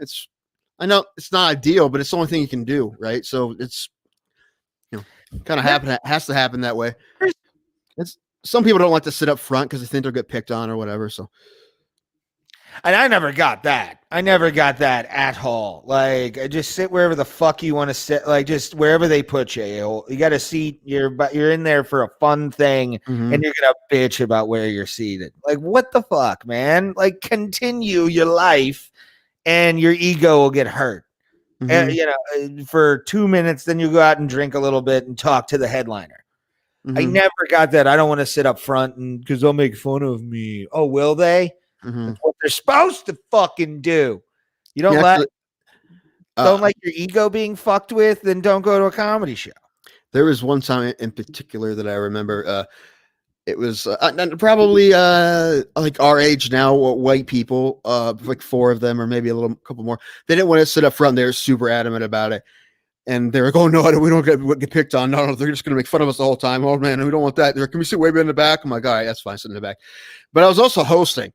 I know it's not ideal, but it's the only thing you can do, right? So it's, kind of has to happen that way. Some people don't like to sit up front because they think they'll get picked on or whatever. So, and I never got that. At all. Like, I just sit wherever the fuck you want to sit. Like, just wherever they put you. You got a seat. You're in there for a fun thing, and you're gonna bitch about where you're seated. Like, what the fuck, man? Like, continue your life and your ego will get hurt. Mm-hmm. For 2 minutes, then you go out and drink a little bit and talk to the headliner. Mm-hmm. I never got that. I don't want to sit up front and because they'll make fun of me. Oh, will they? Mm-hmm. That's what they're supposed to fucking do. You don't don't like your ego being fucked with, then don't go to a comedy show. There was one time in particular that I remember. It was probably like our age now, white people, like 4 of them or maybe a couple more. They didn't want to sit up front. They were super adamant about it. And they were going, no, we don't get picked on. No, they're just going to make fun of us the whole time. Oh, man, we don't want that. They're like, can we sit way in the back? I'm like, all right, that's fine, sit in the back. But I was also hosting.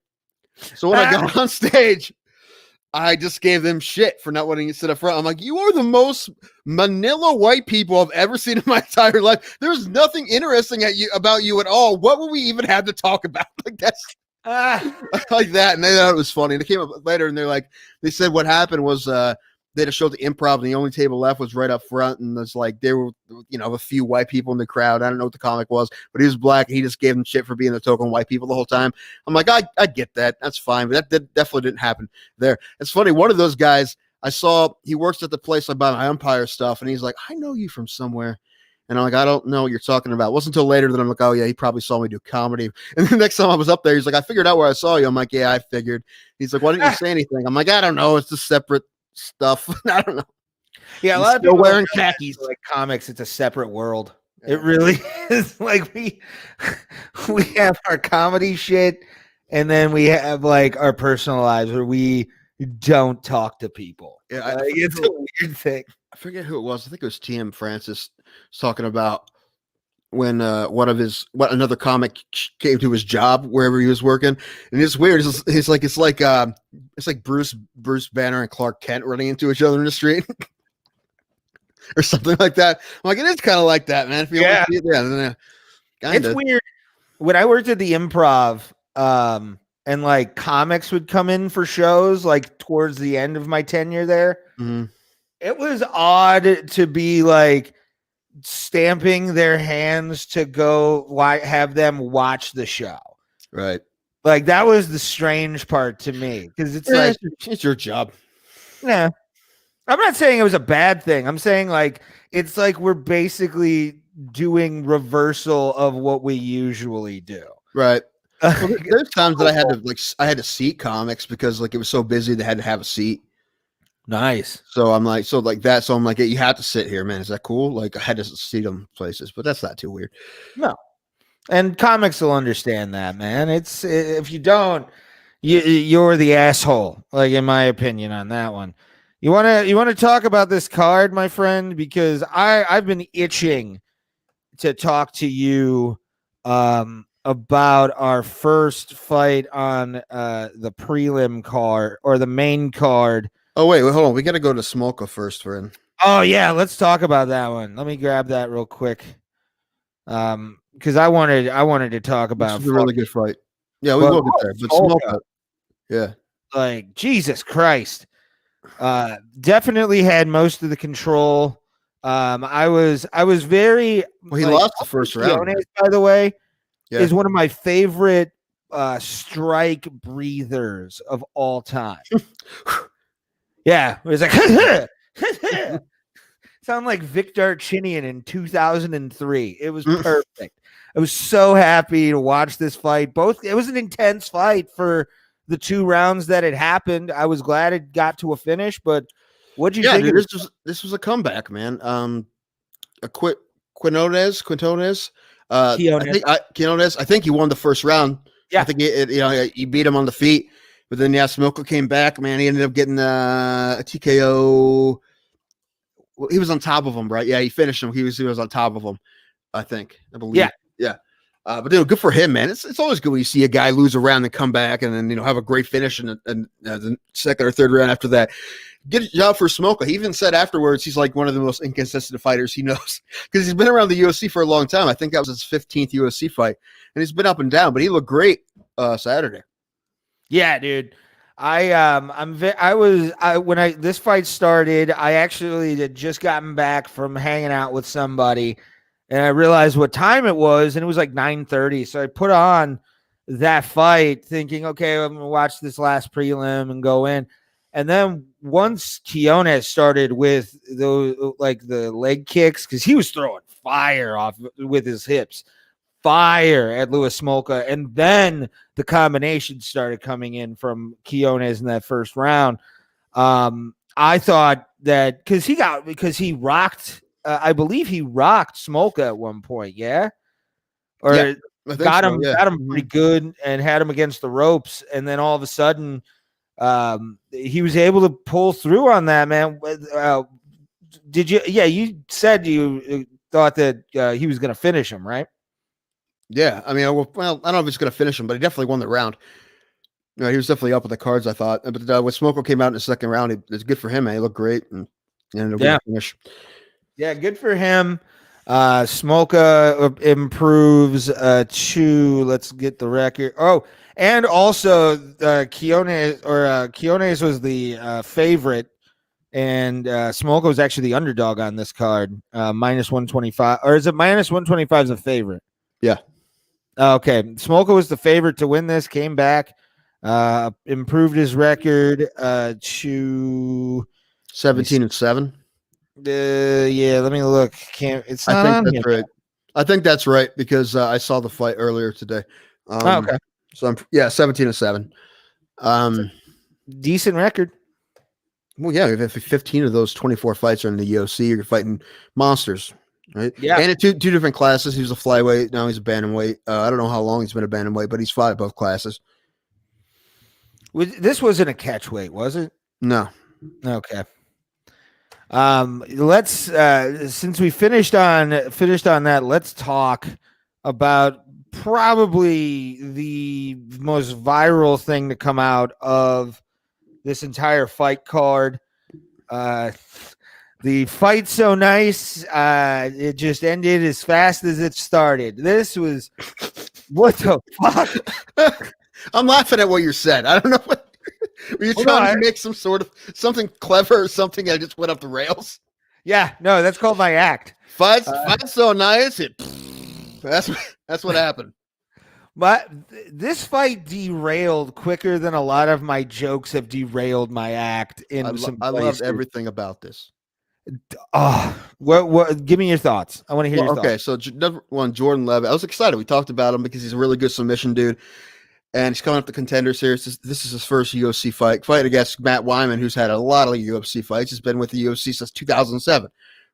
So when I got on stage, I just gave them shit for not wanting to sit up front. I'm like, you are the most Manila white people I've ever seen in my entire life. There's nothing interesting about you at all. What would we even have to talk about? Like that's like that. And they thought it was funny. And they came up later and they said what happened was they had showed the improv and the only table left was right up front. And it's like there were, a few white people in the crowd. I don't know what the comic was, but he was black. And he just gave them shit for being the token white people the whole time. I'm like, I get that. That's fine. But that definitely didn't happen there. It's funny. One of those guys I saw, he works at the place I buy my umpire stuff. And he's like, I know you from somewhere. And I'm like, I don't know what you're talking about. It wasn't until later that I'm like, oh, yeah, he probably saw me do comedy. And the next time I was up there, he's like, I figured out where I saw you. I'm like, yeah, I figured. He's like, why didn't you say anything? I'm like, I don't know. It's just separate stuff. I don't know. Yeah, a lot of people wearing khakis. Like comics, it's a separate world. Yeah. It really is. Like we have our comedy shit, and then we have like our personal lives where we don't talk to people. Yeah, it's a weird thing. I forget who it was. I think it was TM Francis talking about when another comic came to his job wherever he was working, and it's weird. It's like Bruce Banner and Clark Kent running into each other in the street, or something like that. I'm like, it is kind of like that, man. If you yeah, see it, yeah, it's weird. When I worked at the Improv, and like comics would come in for shows, like towards the end of my tenure there, it was odd to be like stamping their hands to go have them watch the show, right? Like that was the strange part to me because it's like it's your job. Yeah, I'm not saying it was a bad thing. I'm saying like it's like we're basically doing reversal of what we usually do, right? Well, there's times that I had to seat comics because like it was so busy they had to have a seat. Nice. So I'm like, that. So I'm like, hey, you have to sit here, man. Is that cool? Like I had to see them places, but that's not too weird. No. And comics will understand that, man. It's if you don't, you're the asshole. Like in my opinion on that one. You wanna talk about this card, my friend, because I've been itching to talk to you about our first fight on the prelim card or the main card. Oh, wait, hold on. We got to go to Smolka first, friend. Oh, yeah. Let's talk about that one. Let me grab that real quick. Because I wanted to talk about this is a really good fight. Yeah, we will get there. But Smolka. Yeah. Like, Jesus Christ. Definitely had most of the control. I was very well, he lost the first round. By the way, is one of my favorite strike breathers of all time. Yeah, it was like sound like Victor Chinian in 2003. It was perfect. I was so happy to watch this fight. It was an intense fight for the 2 rounds that it happened. I was glad it got to a finish, but what'd you think? Dude, this was a comeback, man. Quinones. Quinones. I think he won the first round. Yeah, I think he beat him on the feet. But then, Smolka came back, man. He ended up getting a TKO. Well, he was on top of him, right? Yeah, he finished him. He was on top of him, I believe. Yeah. But good for him, man. It's always good when you see a guy lose a round and come back and then have a great finish in the second or third round after that. Good job for Smolka. He even said afterwards he's like one of the most inconsistent fighters he knows because he's been around the UFC for a long time. I think that was his 15th UFC fight, and he's been up and down, but he looked great Saturday. Yeah, dude. When this fight started, I actually had just gotten back from hanging out with somebody, and I realized what time it was, and it was like 9:30. So I put on that fight, thinking, okay, I'm gonna watch this last prelim and go in. And then once Keone started with the leg kicks, because he was throwing fire off with his hips, fire at Louis Smolka, and then the combination started coming in from Keone's in that first round. I thought that because he rocked, I believe he rocked Smolka at one point, or Yeah, got him Mm-hmm. pretty good and had him against the ropes, and then all of a sudden, he was able to pull through on that, man. Did you? Yeah, you said you thought that he was going to finish him, right? Yeah, I mean, I don't know if he's going to finish him, but he definitely won the round. No, he was definitely up with the cards, I thought. But when Smoko came out in the second round, it's good for him, man. He looked great, and it'll be a finish. Yeah, good for him. Smolka improves to, let's get the record. Oh, and also Keone's was the favorite, and Smolka was actually the underdog on this card, minus 125, or is it minus 125 is a favorite? Yeah. Okay, Smolka was the favorite to win this, came back, improved his record to 17-7. Yeah, let me look. It's not I think on that's here. right. I think that's right because I saw the fight earlier today. Okay. So 17-7. Decent record. Well, yeah, if 15 of those 24 fights are in the UFC, you're fighting monsters, right? Yeah. And at two different classes. He was a flyweight. Now he's a bantamweight. I don't know how long he's been a bantamweight, but he's fought at both classes. This wasn't a catch weight, was it? No. Okay. Let's since we finished on that, let's talk about probably the most viral thing to come out of this entire fight card. The fight so nice, it just ended as fast as it started. This was what the fuck? I'm laughing at what you said. I don't know what were you trying to make something clever or something. I just went up the rails. Yeah, no, that's called my act. Fight so nice. That's what happened. But this fight derailed quicker than a lot of my jokes have derailed my act. I loved everything about this. What? Give me your thoughts. I want to hear your thoughts. Okay, so number one, Jordan Levitt. I was excited. We talked about him because he's a really good submission dude, and he's coming up the Contender Series. This is his first UFC fight against Matt Wyman, who's had a lot of UFC fights. He's been with the UFC since 2007,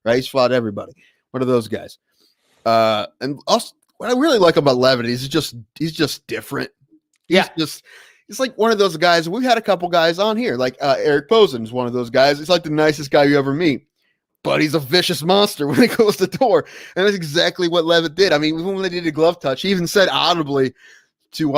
right? He's fought everybody. One of those guys. And also, what I really like about Levitt is he's just different. He's like one of those guys. We've had a couple guys on here, like Eric Posen is one of those guys. He's like the nicest guy you ever meet, but he's a vicious monster when he goes to the door. And that's exactly what Levitt did. I mean, when they did a glove touch, he even said audibly to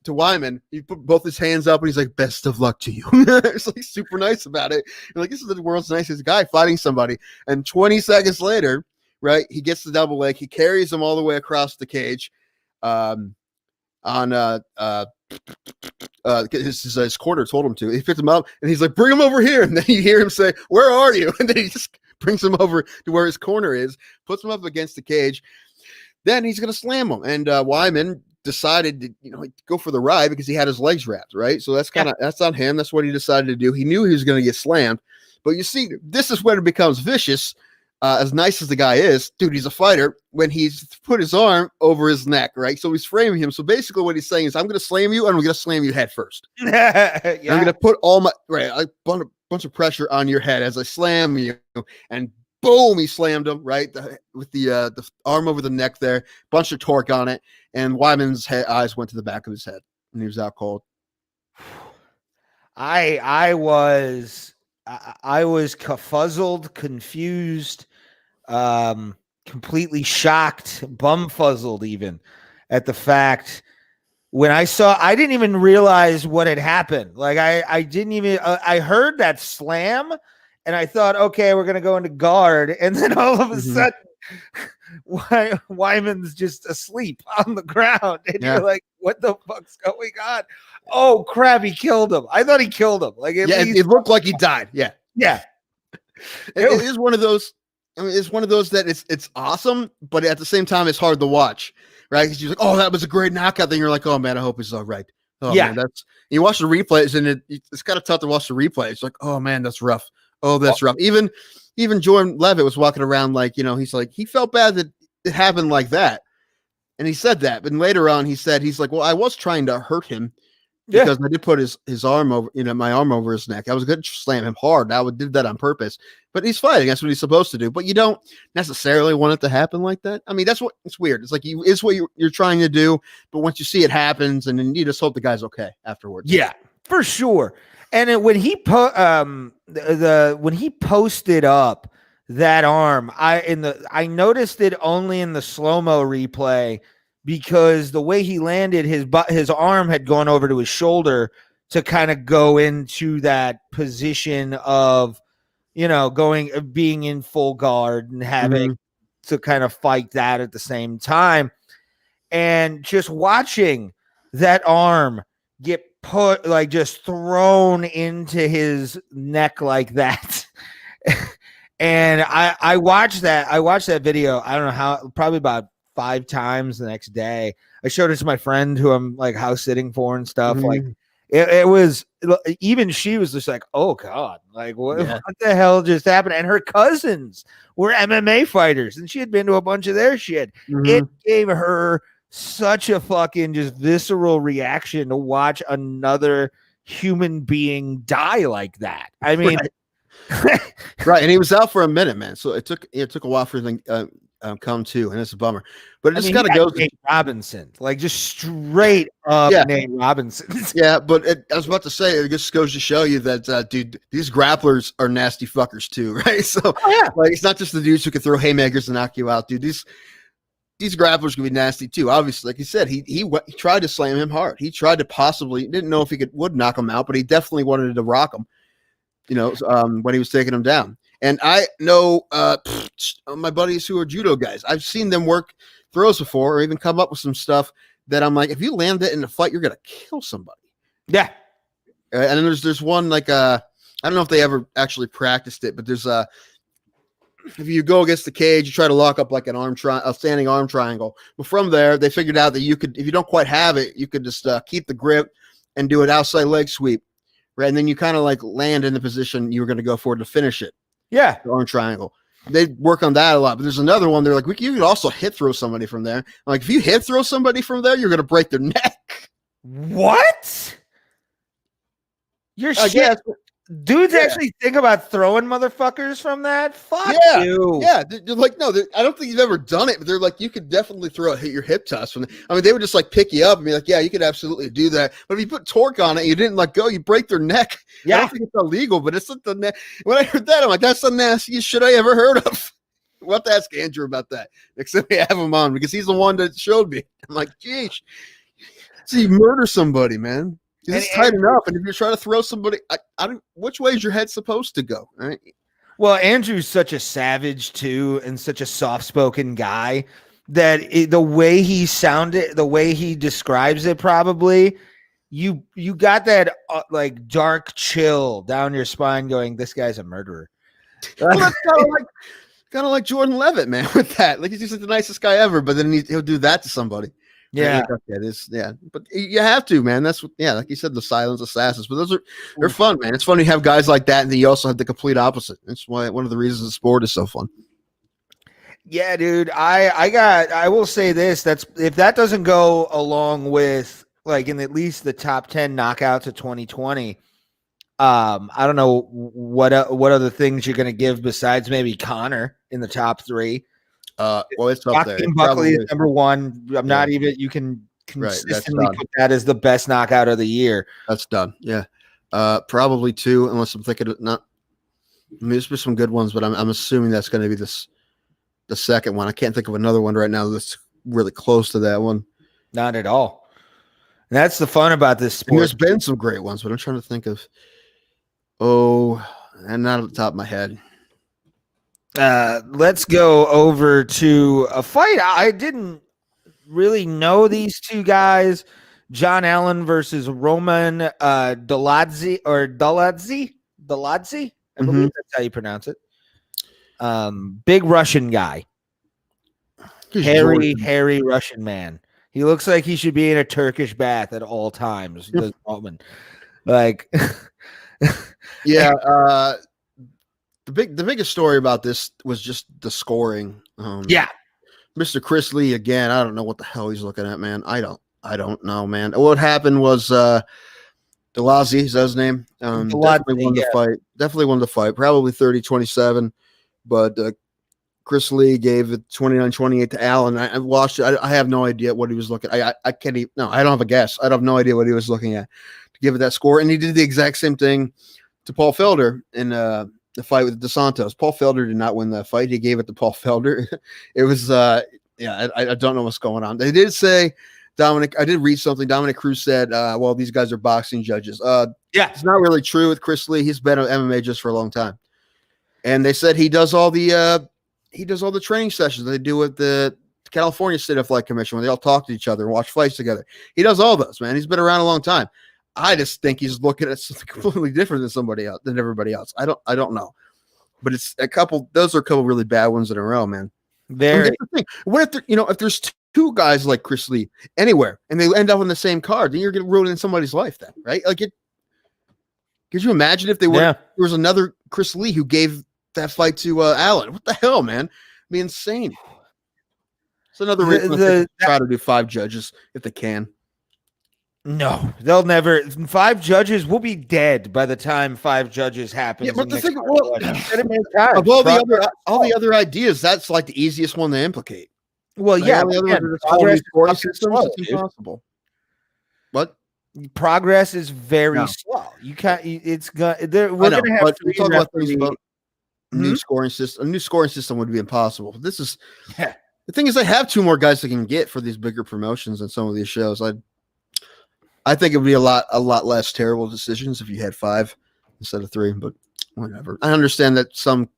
Wyman, he put both his hands up and he's like, "Best of luck to you." It's like super nice about it. You're like, this is the world's nicest guy fighting somebody. And 20 seconds later, right, he gets the double leg. He carries him all the way across the cage. His corner told him to. He picked him up and he's like, "Bring him over here." And then you hear him say, "Where are you?" And then he just brings him over to where his corner is, puts him up against the cage. Then he's going to slam him. And Wyman decided to go for the ride because he had his legs wrapped, right? So that's that's on him. That's what he decided to do. He knew he was going to get slammed. But you see, this is when it becomes vicious. As nice as the guy is, dude, he's a fighter. When he's put his arm over his neck, right? So he's framing him. So basically, what he's saying is, "I'm going to slam you, and I'm going to slam you head first. Yeah. I'm going to put all my bunch of pressure on your head as I slam you." And boom, he slammed him right with the arm over the neck there, bunch of torque on it, and Wyman's eyes went to the back of his head, and he was out cold. I was confuzzled, confused, completely shocked, bumfuzzled even at the fact when I didn't even realize what had happened. Like I didn't even, I heard that slam and I thought, okay, we're going to go into guard. And then all of a sudden Wyman's just asleep on the ground. And you're like, what the fuck's going on? Oh crap, he killed him. I thought he killed him. Like it looked like he died. Yeah. It is one of those. I mean, it's one of those that it's awesome, but at the same time, it's hard to watch, right? Because you're like, "Oh, that was a great knockout." Then you're like, "Oh man, I hope he's all right." Oh Yeah. man, you watch the replays and it's kind of tough to watch the replays. It's like, oh man, that's rough. Oh, that's rough. Even Jordan Levitt was walking around like, he's like, he felt bad that it happened like that. And he said that, but later on he's like, well, I was trying to hurt him because I did put his arm over, my arm over his neck. I was going to slam him hard. I did that on purpose, but he's fighting. That's what he's supposed to do. But you don't necessarily want it to happen like that. I mean, it's weird. It's like it's what you're trying to do, but once you see it happens, and then you just hope the guy's okay afterwards. Yeah, for sure. And when he when he posted up that arm, I noticed it only in the slow-mo replay because the way he landed, his arm had gone over to his shoulder to kind of go into that position of, being in full guard and having to kind of fight that at the same time. And just watching that arm get put, like, just thrown into his neck like that. And I watched that video. I don't know how, probably about 5 times the next day. I showed it to my friend who I'm like house sitting for and stuff. Like it was, even she was just like, oh God, like what the hell just happened? And her cousins were MMA fighters and she had been to a bunch of their shit. It gave her such a fucking just visceral reaction to watch another human being die like that. I mean, right. And he was out for a minute, man. So it took a while for him to come to, and it's a bummer. But it just kind of goes Nate Robinson, like just straight up Nate Robinson. Yeah, but I was about to say, it just goes to show you that, dude, these grapplers are nasty fuckers too, right? So, like, it's not just the dudes who can throw haymakers and knock you out, dude. These grapplers can be nasty too. Obviously, like you said, he tried to slam him hard. He tried to didn't know if he would knock him out, but he definitely wanted to rock him. When he was taking him down. And I know my buddies who are judo guys. I've seen them work throws before, or even come up with some stuff that I'm like, if you land it in a fight, you're gonna kill somebody. Yeah. And then there's one like I don't know if they ever actually practiced it, but there's if you go against the cage, you try to lock up like a standing arm triangle. But from there, they figured out that you could, if you don't quite have it, you could just keep the grip and do an outside leg sweep. Right, and then you kind of like land in the position you were going to go for to finish it. Yeah, the arm triangle. They work on that a lot. But there's another one. They're like, you could also hit throw somebody from there. I'm like, if you hit throw somebody from there, you're going to break their neck. What? You're shit. Dudes actually think about throwing motherfuckers from that? Fuck you. Yeah, they're like, no, I don't think you've ever done it, but they're like, you could definitely hit your hip toss from there. I mean, they would just like pick you up and be like, yeah, you could absolutely do that. But if you put torque on it, you didn't let go, you break their neck. Yeah. I don't think it's illegal, but it's the neck. When I heard that, I'm like, that's the nastiest shit I ever heard of. We'll have to ask Andrew about that next time we have him on, because he's the one that showed me. I'm like, geez, so you murder somebody, man. It's tight enough, and if you're trying to throw somebody, I don't. Which way is your head supposed to go? Right. Well, Andrew's such a savage too, and such a soft-spoken guy that the way he sounded, the way he describes it, probably you got that like dark chill down your spine, going, "This guy's a murderer." Well, that's kind of like Jordan Levitt, man. With that, like, he's just the nicest guy ever, but then he'll do that to somebody. Yeah, but you have to, man. That's like you said, the silent assassins. But they're fun, man. It's fun to have guys like that, and then you also have the complete opposite. That's why one of the reasons the sport is so fun. Yeah, dude. I will say this: if that doesn't go along with like in at least the top 10 knockouts of 2020. I don't know what other things you're going to give besides maybe Connor in the top 3. Well, it's up there. Buckley is number 1. I'm not even. You can consistently put that as the best knockout of the year. That's done. Yeah, probably 2, unless I'm thinking not. I mean, there's been some good ones, but I'm assuming that's going to be the second one. I can't think of another one right now that's really close to that one. Not at all. And that's the fun about this sport. And there's been some great ones, but I'm trying to think of. Oh, and not at the top of my head. Let's go over to a fight. I didn't really know these two guys. John Allen versus Roman Doladzhi. I believe that's how you pronounce it. Big Russian guy. Hairy Russian man. He looks like he should be in a Turkish bath at all times. This moment, like, yeah. The biggest story about this was just the scoring. yeah. Mr. Chris Lee again. I don't know what the hell he's looking at, man. I don't know, man. What happened was Delazi, is that his name? Definitely won the fight. Definitely won the fight. Probably 30-27. But Chris Lee gave it 29-28 to Allen. I watched it. I have no idea what he was looking at. I can't even. No, I don't have a guess. I have no idea what he was looking at to give it that score. And he did the exact same thing to Paul Felder in the fight with DeSantos. Paul Felder did not win that fight. He gave it to Paul Felder. It was I don't know what's going on. They did say Dominic. I did read something. Dominic Cruz said, "Well, these guys are boxing judges." Yeah, it's not really true with Chris Lee. He's been an MMA just for a long time, and they said he does all the training sessions they do with the California State Athletic Commission when they all talk to each other and watch fights together. He does all those, man. He's been around a long time. I just think he's looking at something completely different than everybody else. I don't know, but it's a couple. Those are a couple really bad ones in a row, man. Very. What if if there's two guys like Chris Lee anywhere and they end up on the same card, then you're going to ruin somebody's life, then, right? Like it. Could you imagine if there was another Chris Lee who gave that fight to Allen? What the hell, man? It'd be insane. It's another reason to try to do 5 judges if they can. No, they'll never. 5 judges will be dead by the time 5 judges happens. Yeah, but the thing, of all the other ideas, that's like the easiest one to implicate. Well, like, yeah, it's impossible. What? Progress is very slow. You can't. It's gonna. We're gonna have to talk about things about new scoring system. A new scoring system would be impossible. This is the thing is they have 2 more guys they can get for these bigger promotions and some of these shows. I think it would be a lot less terrible decisions if you had 5 instead of 3, but whatever. I understand that some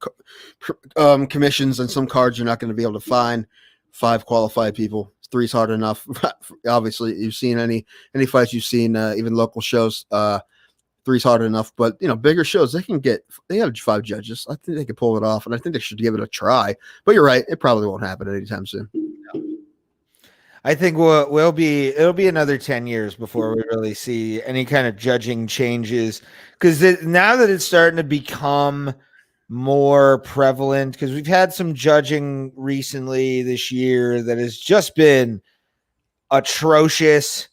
commissions and some cards you're not going to be able to find 5 qualified people. 3's hard enough. Obviously, you've seen any fights you've seen, even local shows. 3's hard enough, but bigger shows they have 5 judges. I think they can pull it off, and I think they should give it a try. But you're right; it probably won't happen anytime soon. I think it'll be another 10 years before we really see any kind of judging changes, because now that it's starting to become more prevalent, because we've had some judging recently this year that has just been atrocious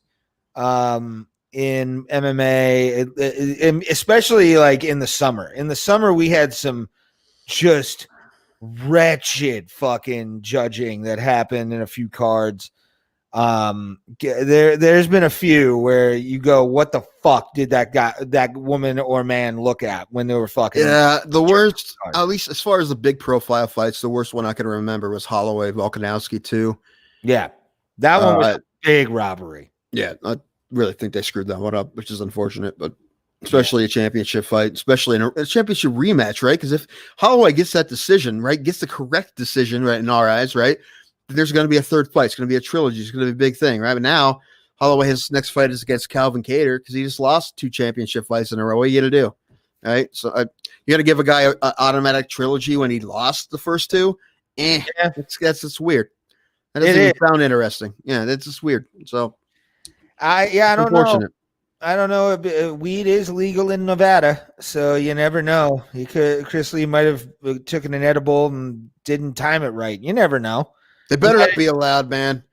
in MMA, especially like in the summer. In the summer, we had some just wretched fucking judging that happened in a few cards. There's been a few where you go, what the fuck did that woman or man look at when they were fucking? Yeah, the worst, at least as far as the big profile fights, the worst one I can remember was Holloway Volkanovski too. Yeah, that one was a big robbery. Yeah, I really think they screwed that one up, which is unfortunate, but especially a championship fight, especially in a championship rematch, right? Because if Holloway gets that decision, right, gets the correct decision, right, in our eyes, right, there's going to be a 3rd fight. It's going to be a trilogy. It's going to be a big thing, right? But now Holloway, his next fight is against Calvin Kattar because he just lost 2 championship fights in a row. What are you going to do, right? So you got to give a guy an automatic trilogy when he lost the first 2. It's weird. That doesn't sound interesting. Yeah, that's just weird. So I don't know. I don't know. Weed is legal in Nevada, so you never know. Chris Lee might have taken an edible and didn't time it right. You never know. They better not be allowed, man.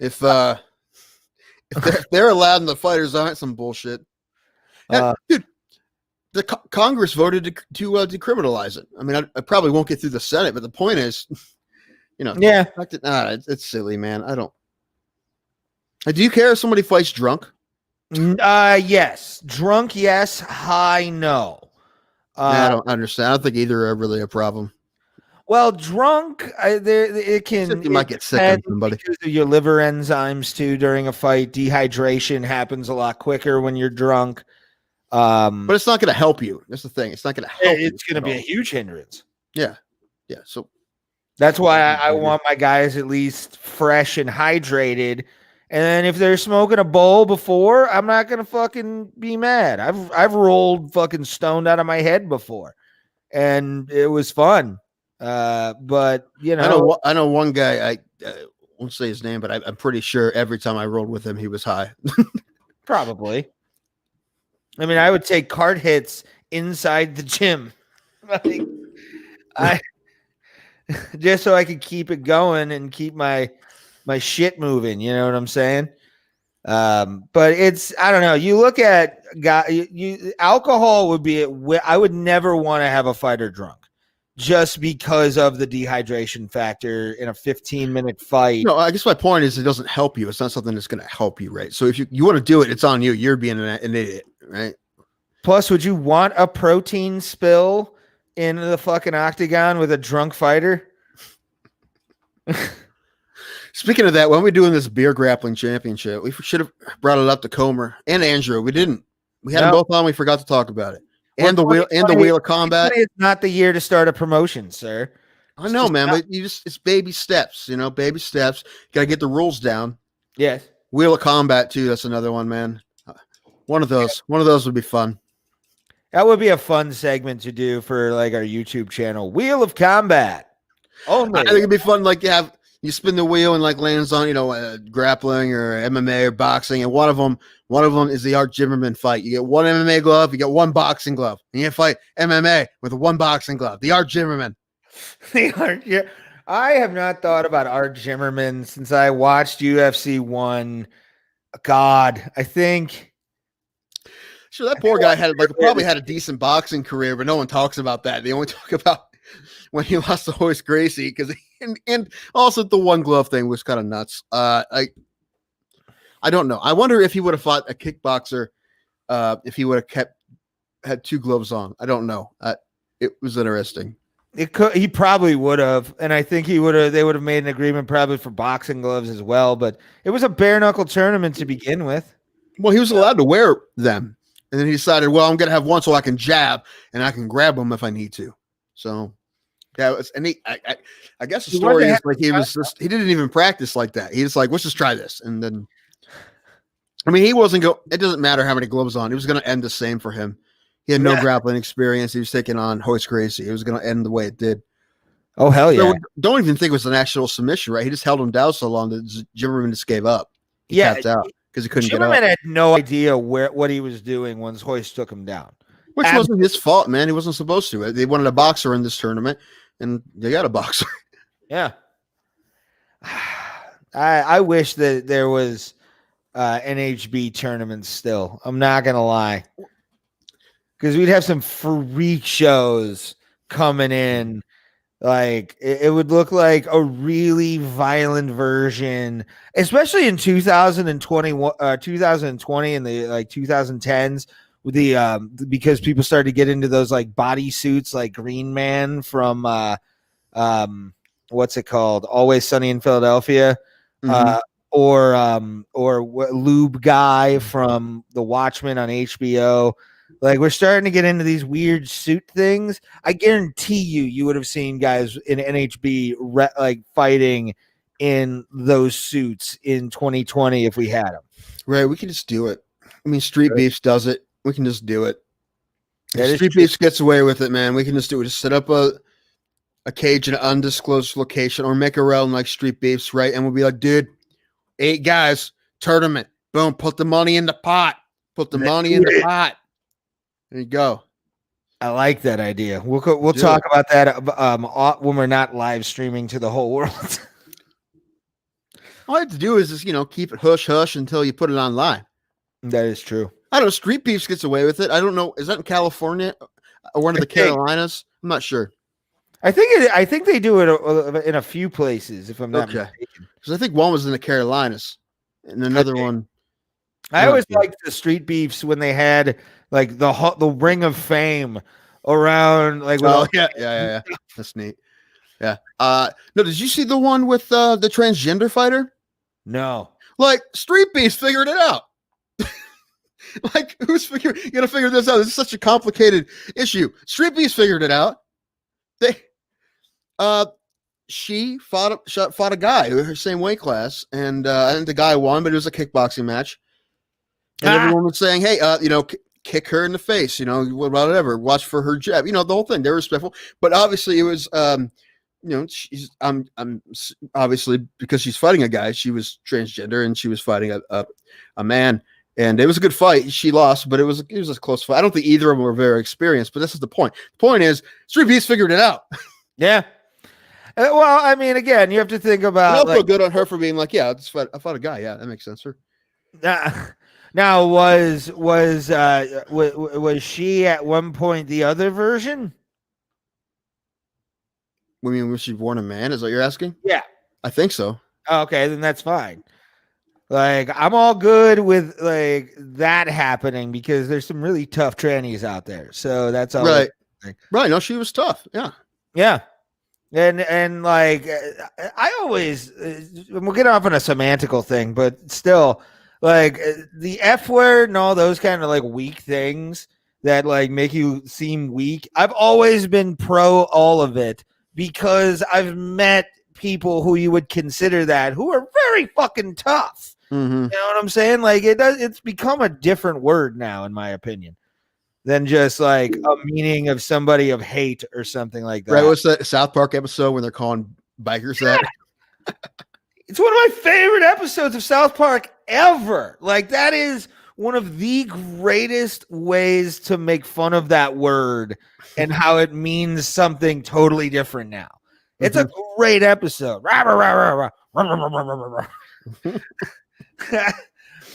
If they're allowed and the fighters aren't, some bullshit. Dude, the Congress voted to decriminalize it. I mean, I probably won't get through the Senate, but the point is, it's silly, man. I don't. Do you care if somebody fights drunk? Yes. Drunk, yes. High, no. I don't understand. I don't think either are really a problem. Well, drunk, it can. You might get sick on somebody because of your liver enzymes too during a fight. Dehydration happens a lot quicker when you're drunk. But it's not going to help you. That's the thing. It's not going to help. It's going to be a huge hindrance. Yeah. So that's why I want my guys at least fresh and hydrated. And then if they're smoking a bowl before, I'm not going to fucking be mad. I've rolled fucking stoned out of my head before, and it was fun. But I know one guy. won't say his name, but I'm pretty sure every time I rolled with him, he was high. Probably. I mean, I would take card hits inside the gym. Like, I just so I could keep it going and keep my shit moving. You know what I'm saying? But it's, I don't know. You look at alcohol would be, I would never want to have a fighter drunk just because of the dehydration factor in a 15-minute fight. No, I guess my point is it doesn't help you. It's not something that's going to help you, right? So if you want to do it, it's on you. You're being an idiot, right? Plus, would you want a protein spill in the fucking octagon with a drunk fighter? Speaking of that, when we're doing this beer grappling championship, we should have brought it up to Comer and Andrew. We didn't. We had them both on. We forgot to talk about it. And the wheel of combat. It's not the year to start a promotion, sir. I know, man, but it's baby steps, baby steps. Got to get the rules down. Yes. Wheel of combat too. That's another one, man. One of those would be fun. That would be a fun segment to do for like our YouTube channel. Wheel of combat. Only. I think it'd be fun. Like you spin the wheel and like lands on, grappling or MMA or boxing. And one of them is the Art Zimmerman fight. You get one MMA glove, you get one boxing glove. And you fight MMA with one boxing glove. The Art Zimmerman. I have not thought about Art Zimmerman since I watched UFC 1. God, I think. Sure, that poor guy probably had a decent boxing career, but no one talks about that. They only talk about when he lost to Hoist Gracie and also the one glove thing was kind of nuts. I don't know. I wonder if he would have fought a kickboxer if he would have had two gloves on. I don't know. It was interesting. He probably would have, and I think they would have made an agreement probably for boxing gloves as well. But it was a bare knuckle tournament to begin with. Well, he was allowed to wear them, and then he decided, well, I'm going to have one so I can jab and I can grab them if I need to. So. Yeah, I guess the story is like he didn't even practice like that. He just like, let's just try this. And then, I mean, it doesn't matter how many gloves on. It was going to end the same for him. He had no grappling experience. He was taking on Hoist Gracie. It was going to end the way it did. Oh, hell yeah. So don't even think it was an actual submission, right? He just held him down so long that Zimmerman just gave up. He tapped out because he couldn't get up. Zimmerman had no idea what he was doing once Hoist took him down. Which wasn't his fault, man. He wasn't supposed to. They wanted a boxer in this tournament. And they got a boxer. Yeah. I wish that there was NHB tournaments still. I'm not going to lie. Because we'd have some freak shows coming in. Like, it would look like a really violent version, especially in 2020 and the like 2010s. With because people started to get into those like body suits like Green Man from what's it called? Always Sunny in Philadelphia, or Lube Guy from The Watchmen on HBO. Like we're starting to get into these weird suit things. I guarantee you would have seen guys in NHB like fighting in those suits in 2020 if we had them. Right, we can just do it. I mean, Street Beefs does it. We can just do it. Street Beefs gets away with it, man. We can just do it. Just set up a cage in an undisclosed location or make a realm like Street Beefs, right? And we'll be like, dude, 8 guys, tournament. Boom, put the money in the pot. Put the money in the pot. There you go. I like that idea. We'll talk about that when we're not live streaming to the whole world. All I have to do is just, keep it hush hush until you put it online. That is true. I don't know. Street Beefs gets away with it. I don't know. Is that in California or one of the Carolinas? I'm not sure. I think they do it in a few places, if I'm not mistaken. Because I think one was in the Carolinas and another one. I always liked the Street Beefs when they had like the Ring of Fame around. Like, yeah. That's neat. Yeah. No, did you see the one with the transgender fighter? No. Like Street Beefs figured it out. Like, you gotta figure this out. This is such a complicated issue. Street Beefs figured it out. She fought a guy who her same weight class, and I think the guy won, but it was a kickboxing match. And everyone was saying, "Hey, kick her in the face, whatever. Watch for her jab, the whole thing." They were respectful, but obviously it was she's obviously because she's fighting a guy, she was transgender and she was fighting a man. And it was a good fight. She lost, but it was a close fight. I don't think either of them were very experienced, but this is the point. The point is, Street Beast figured it out. Yeah. Well, I mean, again, you have to think about. I feel good on her for being like, yeah, I fought a guy. Yeah, that makes sense. Sir. Now, was she at one point the other version? I mean, was she born a man? Is what you're asking? Yeah, I think so. Okay, then that's fine. Like, I'm all good with like that happening because there's some really tough trannies out there. So that's all. Right. Right. No, she was tough. Yeah. Yeah. And like, I always, we'll get off on a semantical thing, but still, like the F word and all those kind of like weak things that like make you seem weak. I've always been pro all of it because I've met people who you would consider that who are very fucking tough. Mm-hmm. You know what I'm saying? Like it's become a different word now, in my opinion, than just like a meaning of somebody of hate or something like that. Right. What's that South Park episode when they're calling bikers that? It's one of my favorite episodes of South Park ever. Like that is one of the greatest ways to make fun of that word and how it means something totally different now. It's a great episode.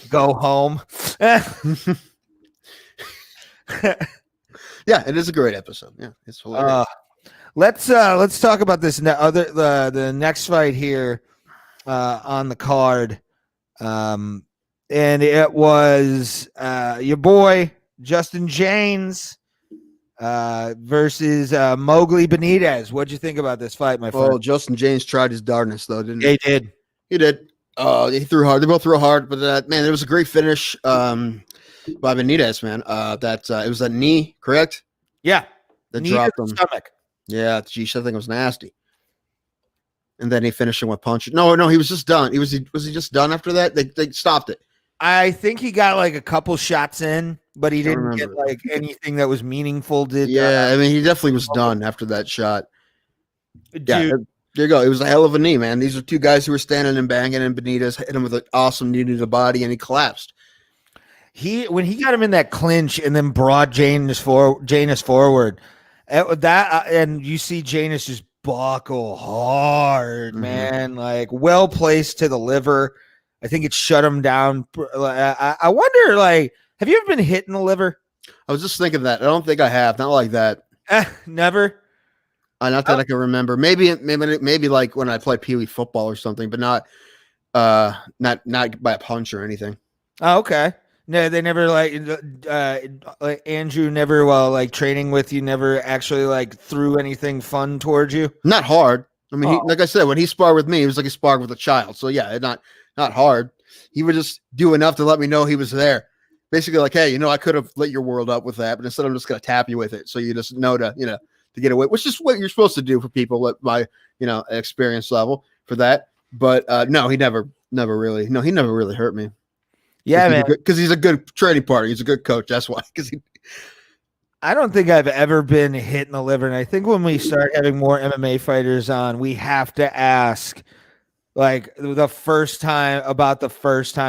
Go home. Yeah, it is a great episode. Yeah, it's hilarious. Let's talk about this the next fight here on the card. And it was your boy Justin James versus Mowgli Benitez. What'd you think about this fight, my friend? Well, Justin James tried his darndest, though, didn't he? He did. He did. He threw hard. They both threw hard, but man, it was a great finish by Benitez, man. It was a knee, correct? Yeah, that knee dropped to the him. stomach. Yeah, geez, I think it was nasty. And then he finished him with punches. No, he was just done. Was he just done after that? They stopped it. I think he got like a couple shots in, but he didn't get like anything that was meaningful. I mean, he definitely was done after that shot. Dude. Yeah, there you go. It was a hell of a knee, man. These are two guys who were standing and banging, and Benitez hit him with an awesome knee to the body, and he collapsed. When he got him in that clinch and then brought Janus forward, and you see Janus just buckle hard, man, like well placed to the liver. I think it shut him down. I wonder, like, have you ever been hit in the liver? I was just thinking that. I don't think I have. Not like that. Never. Not that I can remember. Maybe like when I play Pee Wee football or something, but not by a punch or anything. Oh, okay. No, they never like Andrew never while like training with you never actually like threw anything fun towards you. Not hard. I mean, like I said, when he sparred with me, it was like he sparred with a child. So yeah, not hard. He would just do enough to let me know he was there. Basically, like, hey, I could have lit your world up with that, but instead I'm just gonna tap you with it, so you just know to get away, which is what you're supposed to do for people at my experience level for that. But no, he never really hurt me. Yeah, man. Because he's a good training partner. He's a good coach. That's why. I don't think I've ever been hit in the liver. And I think when we start having more MMA fighters on, we have to ask, like, the first time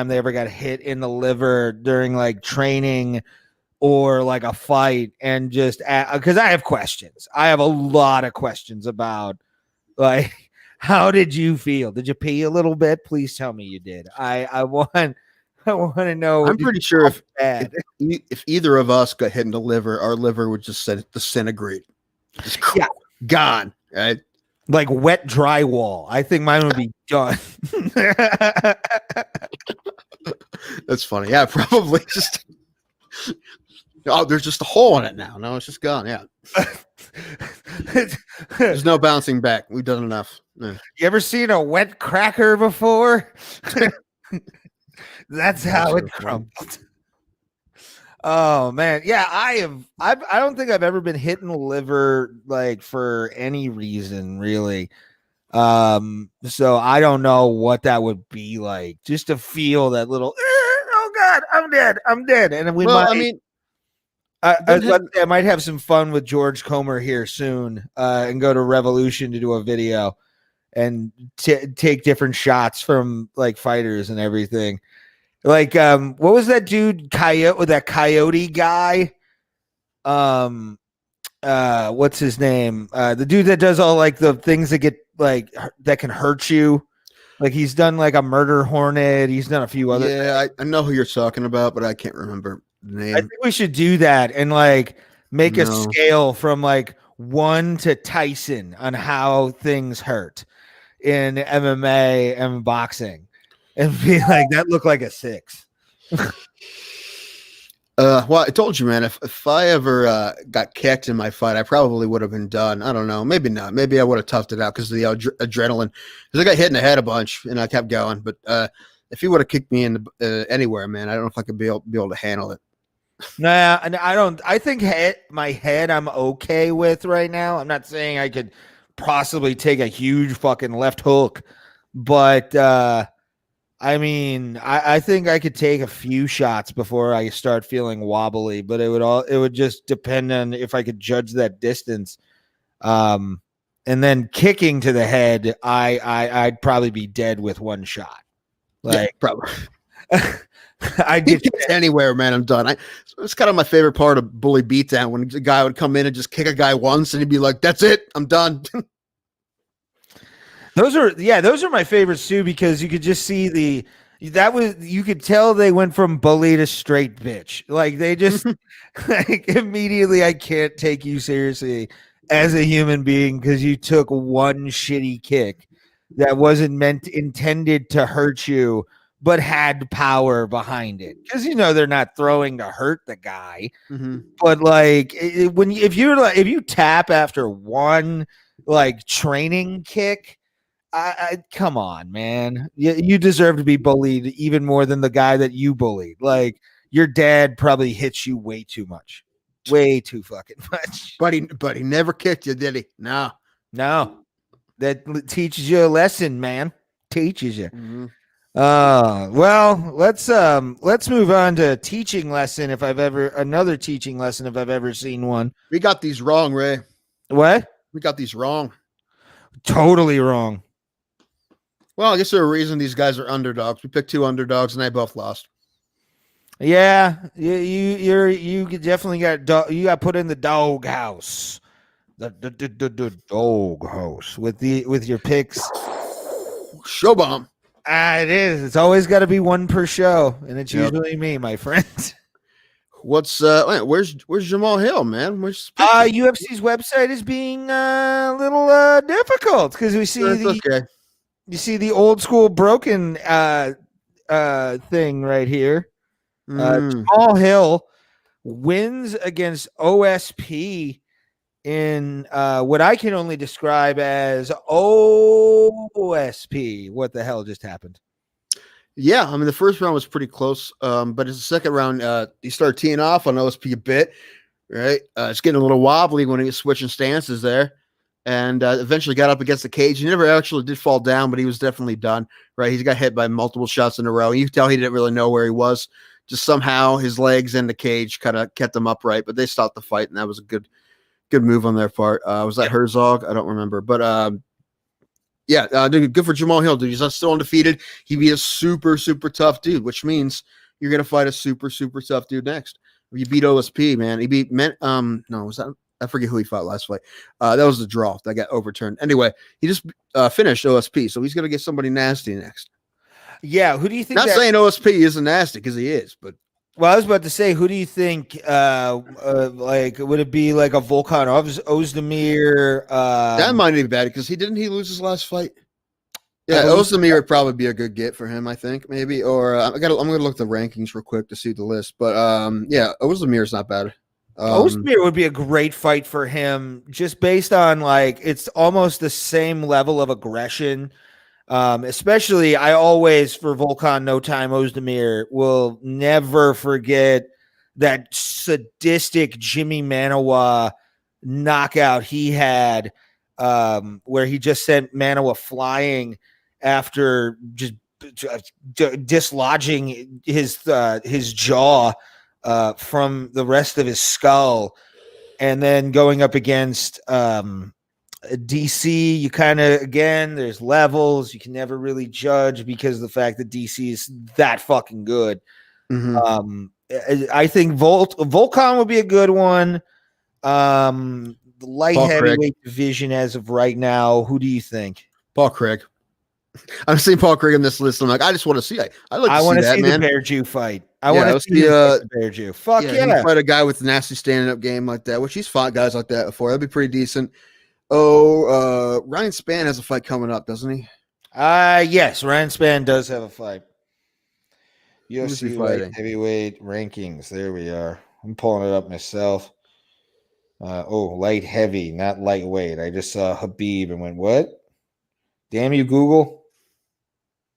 they ever got hit in the liver during, like, training or, like, a fight. And just because I have questions. I have a lot of questions about, like, how did you feel? Did you pee a little bit? Please tell me you did. I want to know. I'm pretty sure if either of us got hit in the liver, our liver would just disintegrate. Just gone, right? Like wet drywall. I think mine would be done. That's funny. Yeah, probably just. Oh, there's just a hole in it now. No, it's just gone. Yeah. There's no bouncing back. We've done enough. Yeah. You ever seen a wet cracker before? That's how it crumbled. Oh man, yeah, I don't think I've ever been hit in the liver like for any reason really. So I don't know what that would be like. Just to feel that little, oh god, I'm dead, and then I was about to say, I might have some fun with George Comer here soon, and go to Revolution to do a video and take different shots from like fighters and everything. Like, what was that dude coyote guy? What's his name? The dude that does all like the things that get like that can hurt you. Like he's done like a murder hornet. He's done a few other. Yeah, I know who you're talking about, but I can't remember the name. I think we should do that and like make a scale from like 1 to Tyson on how things hurt in MMA and boxing, and be like that looked like a 6. Well, I told you, man, if I ever got kicked in my fight, I probably would have been done. I don't know. Able not. Maybe I would have toughed it out because of the adrenaline. Because I got hit in the head a bunch and I kept going. But if he would have kicked me in anywhere, man, I don't know if I could be able to handle it. Nah, and I don't. I think my head I'm okay with right now. I'm not saying I could possibly take a huge fucking left hook, but I mean, I think I could take a few shots before I start feeling wobbly, but it would just depend on if I could judge that distance. And then kicking to the head, I'd probably be dead with one shot. Like, yeah, probably. I'd get anywhere, man. I'm done. It's kind of my favorite part of bully beatdown when a guy would come in and just kick a guy once and he'd be like, "That's it, I'm done." Those are my favorites too, because you could just see you could tell they went from bully to straight bitch. Like they just like immediately, I can't take you seriously as a human being because you took one shitty kick that wasn't intended to hurt you, but had power behind it. Because they're not throwing to hurt the guy, but like if you tap after one like training kick. I come on, man. You deserve to be bullied even more than the guy that you bullied. Like your dad probably hits you way too much, way too fucking much. But he never kicked you, did he? No. That teaches you a lesson, man. Teaches you. Well, let's move on to teaching lesson. Another teaching lesson if I've ever seen one. We got these wrong, Ray. What? We got these wrong. Totally wrong. Well, I guess there's a reason these guys are underdogs. We picked 2 underdogs and they both lost. Yeah, you definitely got put in the dog house, the dog house with your picks. Show bomb. It is. It's always got to be one per show, and it's usually me, my friend. What's where's Jamal Hill, man? UFC's website is being a little difficult because we see you see the old school broken thing right here. Jamal Hill wins against OSP in what I can only describe as OSP. What the hell just happened? Yeah, I mean the first round was pretty close, but it's the second round. He started teeing off on OSP a bit, right? It's getting a little wobbly when he was switching stances there, and eventually got up against the cage. He never actually did fall down, but he was definitely done, right? He got hit by multiple shots in a row. You could tell he didn't really know where he was. Just somehow his legs and the cage kind of kept him upright, but they stopped the fight, and that was a good move on their part. Was that Herzog? I don't remember, but dude, good for Jamal Hill, dude. He's not still undefeated. He beat a super, super tough dude, which means you're gonna fight a super, super tough dude next. You beat OSP, man. He beat was that? I forget who he fought last fight. That was the draw that got overturned. Anyway, he just finished OSP, so he's gonna get somebody nasty next. Yeah, who do you think? Not saying OSP isn't nasty because he is, but well, I was about to say, who do you think? Like, would it be like a Volkan Ozdemir? That might be bad because he lose his last fight. Yeah, Ozdemir would probably be a good get for him, I think, maybe. Or I'm gonna look at the rankings real quick to see the list. But yeah, Ozdemir's not bad. Ozdemir would be a great fight for him, just based on like it's almost the same level of aggression. Especially, I always for Volkan No Time Ozdemir will never forget that sadistic Jimmy Manawa knockout he had, where he just sent Manawa flying after just dislodging his jaw from the rest of his skull, and then going up against DC, you kind of, again, there's levels. You can never really judge because of the fact that DC is that fucking good. I think Volcom would be a good one. The light heavyweight division as of right now, who do you think? Paul Craig. I'm seeing Paul Craig in this list. I'm like, I just want to see. I want to see that, man. the Bear Jew fight. I want to see the Bear Jew. Fuck yeah. He fight a guy with a nasty standing up game like that, which he's fought guys like that before. That'd be pretty decent. Oh, Ryan Spann has a fight coming up, doesn't he? Yes, Ryan Spann does have a fight. UFC light heavyweight rankings. There we are. I'm pulling it up myself. Light heavy, not lightweight. I just saw Habib and went, what? Damn you, Google.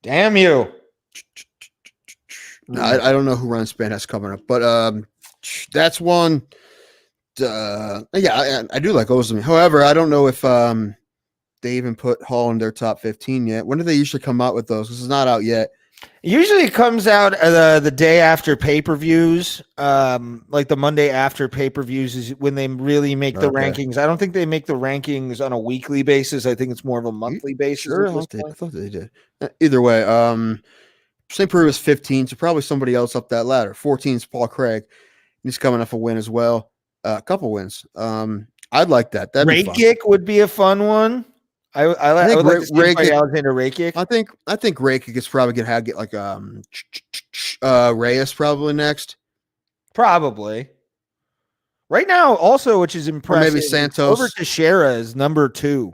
Damn you. No, I don't know who Ryan Spann has coming up, but that's one. I do like Ozdemir. However, I don't know if they even put Hall in their top 15 yet. When do they usually come out with those? This is not out yet. Usually it comes out the day after pay-per-views. Like the Monday after pay-per-views is when they really make the rankings. I don't think they make the rankings on a weekly basis. I think it's more of a monthly basis. Sure, I thought they did. Either way, St. Preux is 15, so probably somebody else up that ladder. 14 is Paul Craig. He's coming off a win as well. A couple wins. I'd like that. Rakic would be a fun one. I would like to see Alexander Rakic. I think Rakic is probably gonna get like Reyes probably next. Probably. Right now, also, which is impressive. Or maybe Santos. Over Teixeira is number 2.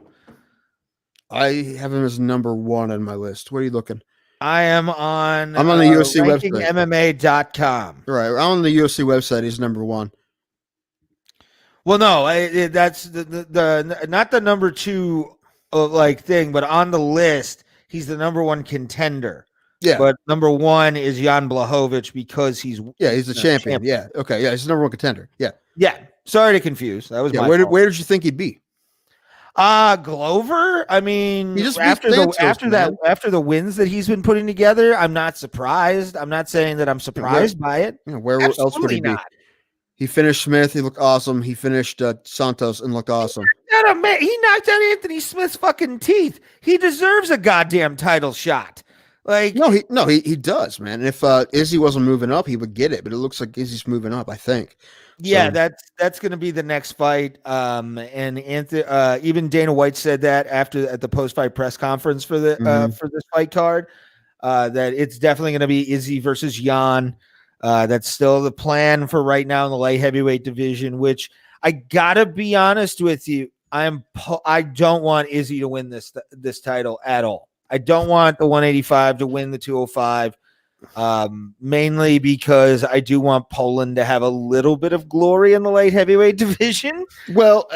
I have him as number 1 on my list. What are you looking? I'm on the UFC website. MMA.com. Right. I'm on the UFC website. He's number 1. Well, no, that's the not the number 2 thing, but on the list, he's the number 1 contender. Yeah. But number 1 is Jan Blachowicz because he's the champion. Yeah. Okay. Yeah. He's the number 1 contender. Yeah. Yeah. Sorry to confuse. That was my fault. Where did you think he'd be? Glover. I mean, after the wins that he's been putting together, I'm not surprised. I'm not saying that I'm surprised by it. Where else would he be? He finished Smith. He looked awesome. He finished Santos and looked awesome. He knocked out Anthony Smith's fucking teeth. He deserves a goddamn title shot. He does, man. If Izzy wasn't moving up, he would get it. But it looks like Izzy's moving up, I think. Yeah, that's going to be the next fight. And Anthony, even Dana White said that at the post-fight press conference for the for this fight card, that it's definitely going to be Izzy versus Jan. That's still the plan for right now in the light heavyweight division. Which I gotta be honest with you, I don't want Izzy to win this title at all. I don't want the 185 to win the 205. Mainly because I do want Poland to have a little bit of glory in the light heavyweight division. Well,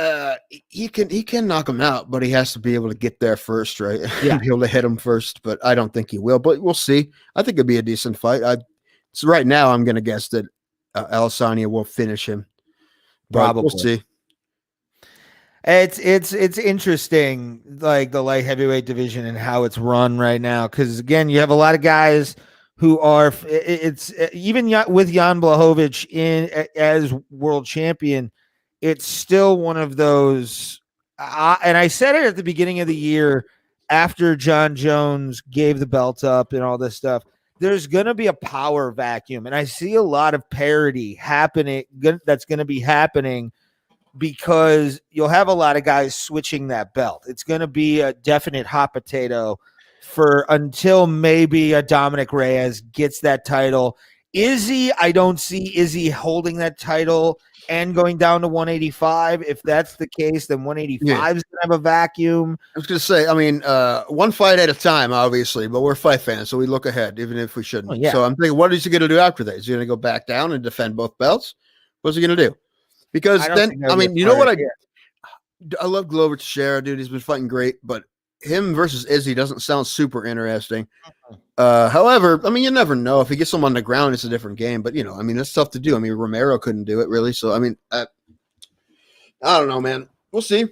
he can knock him out, but he has to be able to get there first, right? Yeah, be able to hit him first, but I don't think he will. But we'll see. I think it'd be a decent fight. So right now, I'm going to guess that Adesanya will finish him. Probably. We'll see. It's interesting, like the light heavyweight division and how it's run right now. Because again, you have a lot of guys who are. It's even with Jan Blachowicz as world champion, it's still one of those. And I said it at the beginning of the year after John Jones gave the belt up and all this stuff. There's going to be a power vacuum, and I see a lot of parity happening. That's going to be happening because you'll have a lot of guys switching that belt. It's going to be a definite hot potato until maybe a Dominic Reyes gets that title. Izzy, I don't see Izzy holding that title and going down to 185. If that's the case, then 185 is going to have a vacuum. I was going to say, I mean, one fight at a time, obviously, but we're fight fans, so we look ahead, even if we shouldn't. Oh, yeah. So I'm thinking, what is he going to do after that? Is he going to go back down and defend both belts? What's he going to do? Because then, I mean, you know what? I love Glover Teixeira, dude. He's been fighting great, but him versus Izzy doesn't sound super interesting. However, I mean, you never know. If he gets him on the ground, it's a different game. But, I mean, that's tough to do. I mean, Romero couldn't do it, really. So, I mean, I don't know, man. We'll see.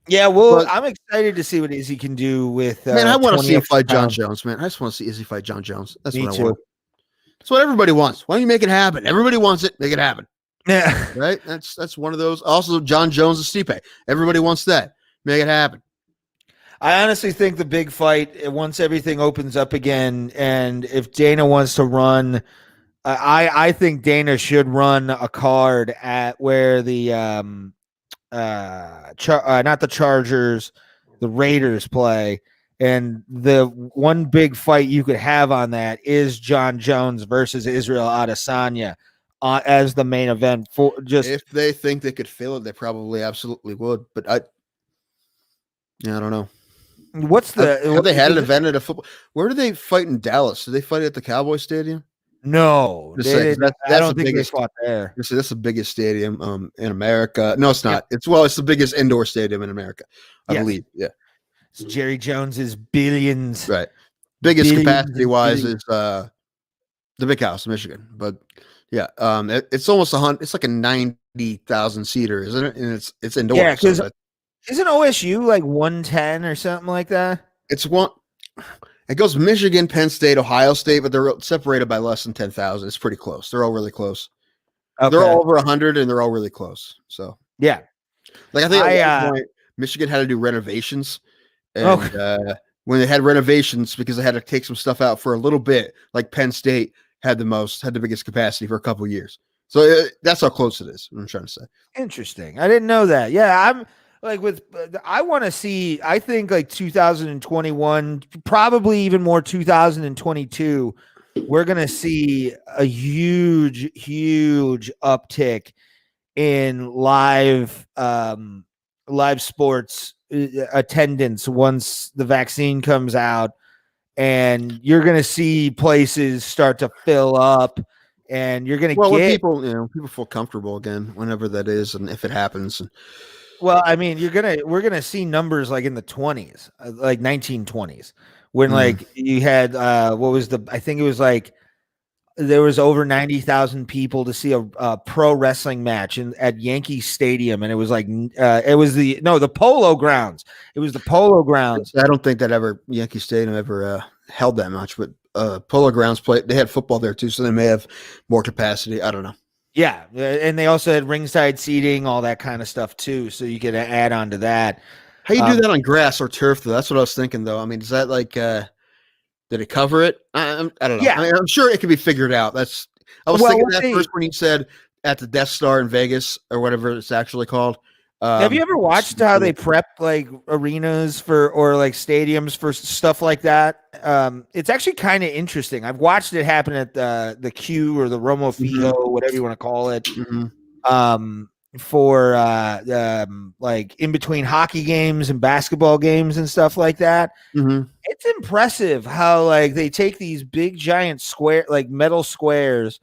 Yeah, well, I'm excited to see what Izzy can do with. Man, I want to see him fight John Jones, man. I just want to see Izzy fight John Jones. That's what I want. That's what everybody wants. Why don't you make it happen? Everybody wants it. Make it happen. Yeah. Right? That's one of those. Also, John Jones and Stipe. Everybody wants that. Make it happen. I honestly think the big fight, once everything opens up again, and if Dana wants to run, I think Dana should run a card at where the not the Chargers, the Raiders play. And the one big fight you could have on that is John Jones versus Israel Adesanya as the main event. For just if they think they could fill it, they probably absolutely would. But I don't know. What's the have they had an event at a football? Where do they fight in Dallas? Do they fight at the Cowboy Stadium? No, that's I don't the think biggest, they fought there. That's the biggest stadium in America. No, it's not. Yeah. It's the biggest indoor stadium in America, I believe. Yeah. It's Jerry Jones's billions. Right. Biggest capacity wise is the Big House in Michigan. But yeah, it's almost it's like a 90,000 seater, isn't it? And it's indoor. Yeah, because isn't OSU like 110 or something like that? It's one. It goes Michigan, Penn State, Ohio State, but they're separated by less than 10,000. It's pretty close. They're all really close. Okay. They're all over 100, and they're all really close. So yeah, like I think at one point Michigan had to do renovations, and when they had renovations because they had to take some stuff out for a little bit, like Penn State had the biggest capacity for a couple of years. So that's how close it is. I'm trying to say. Interesting. I didn't know that. Yeah, I'm. Like I want to see, I think like 2021, probably even more 2022, we're going to see a huge uptick in live sports attendance once the vaccine comes out, and you're going to see places start to fill up, and you're going to when people feel comfortable again, whenever that is, and if it happens. Well, I mean, we're gonna see numbers like in the 20s, like 1920s, when like you had I think it was like there was over 90,000 people to see a pro wrestling match at Yankee Stadium, and it was like it was the Polo Grounds. It was the Polo Grounds. I don't think that Yankee Stadium ever held that much, but Polo Grounds they had football there too, so they may have more capacity. I don't know. Yeah, and they also had ringside seating, all that kind of stuff too, so you could add on to that. How you do that on grass or turf, though? That's what I was thinking, though. I mean, is that like, did it cover it? I don't know. Yeah. I mean, I'm sure it could be figured out. I was thinking that first when you said at the Death Star in Vegas or whatever it's actually called. Have you ever watched how they prep like arenas or like stadiums for stuff like that? It's actually kind of interesting. I've watched it happen at the Q or the Romo Fido, whatever you want to call it. For like in between hockey games and basketball games and stuff like that. It's impressive how like they take these big giant metal squares,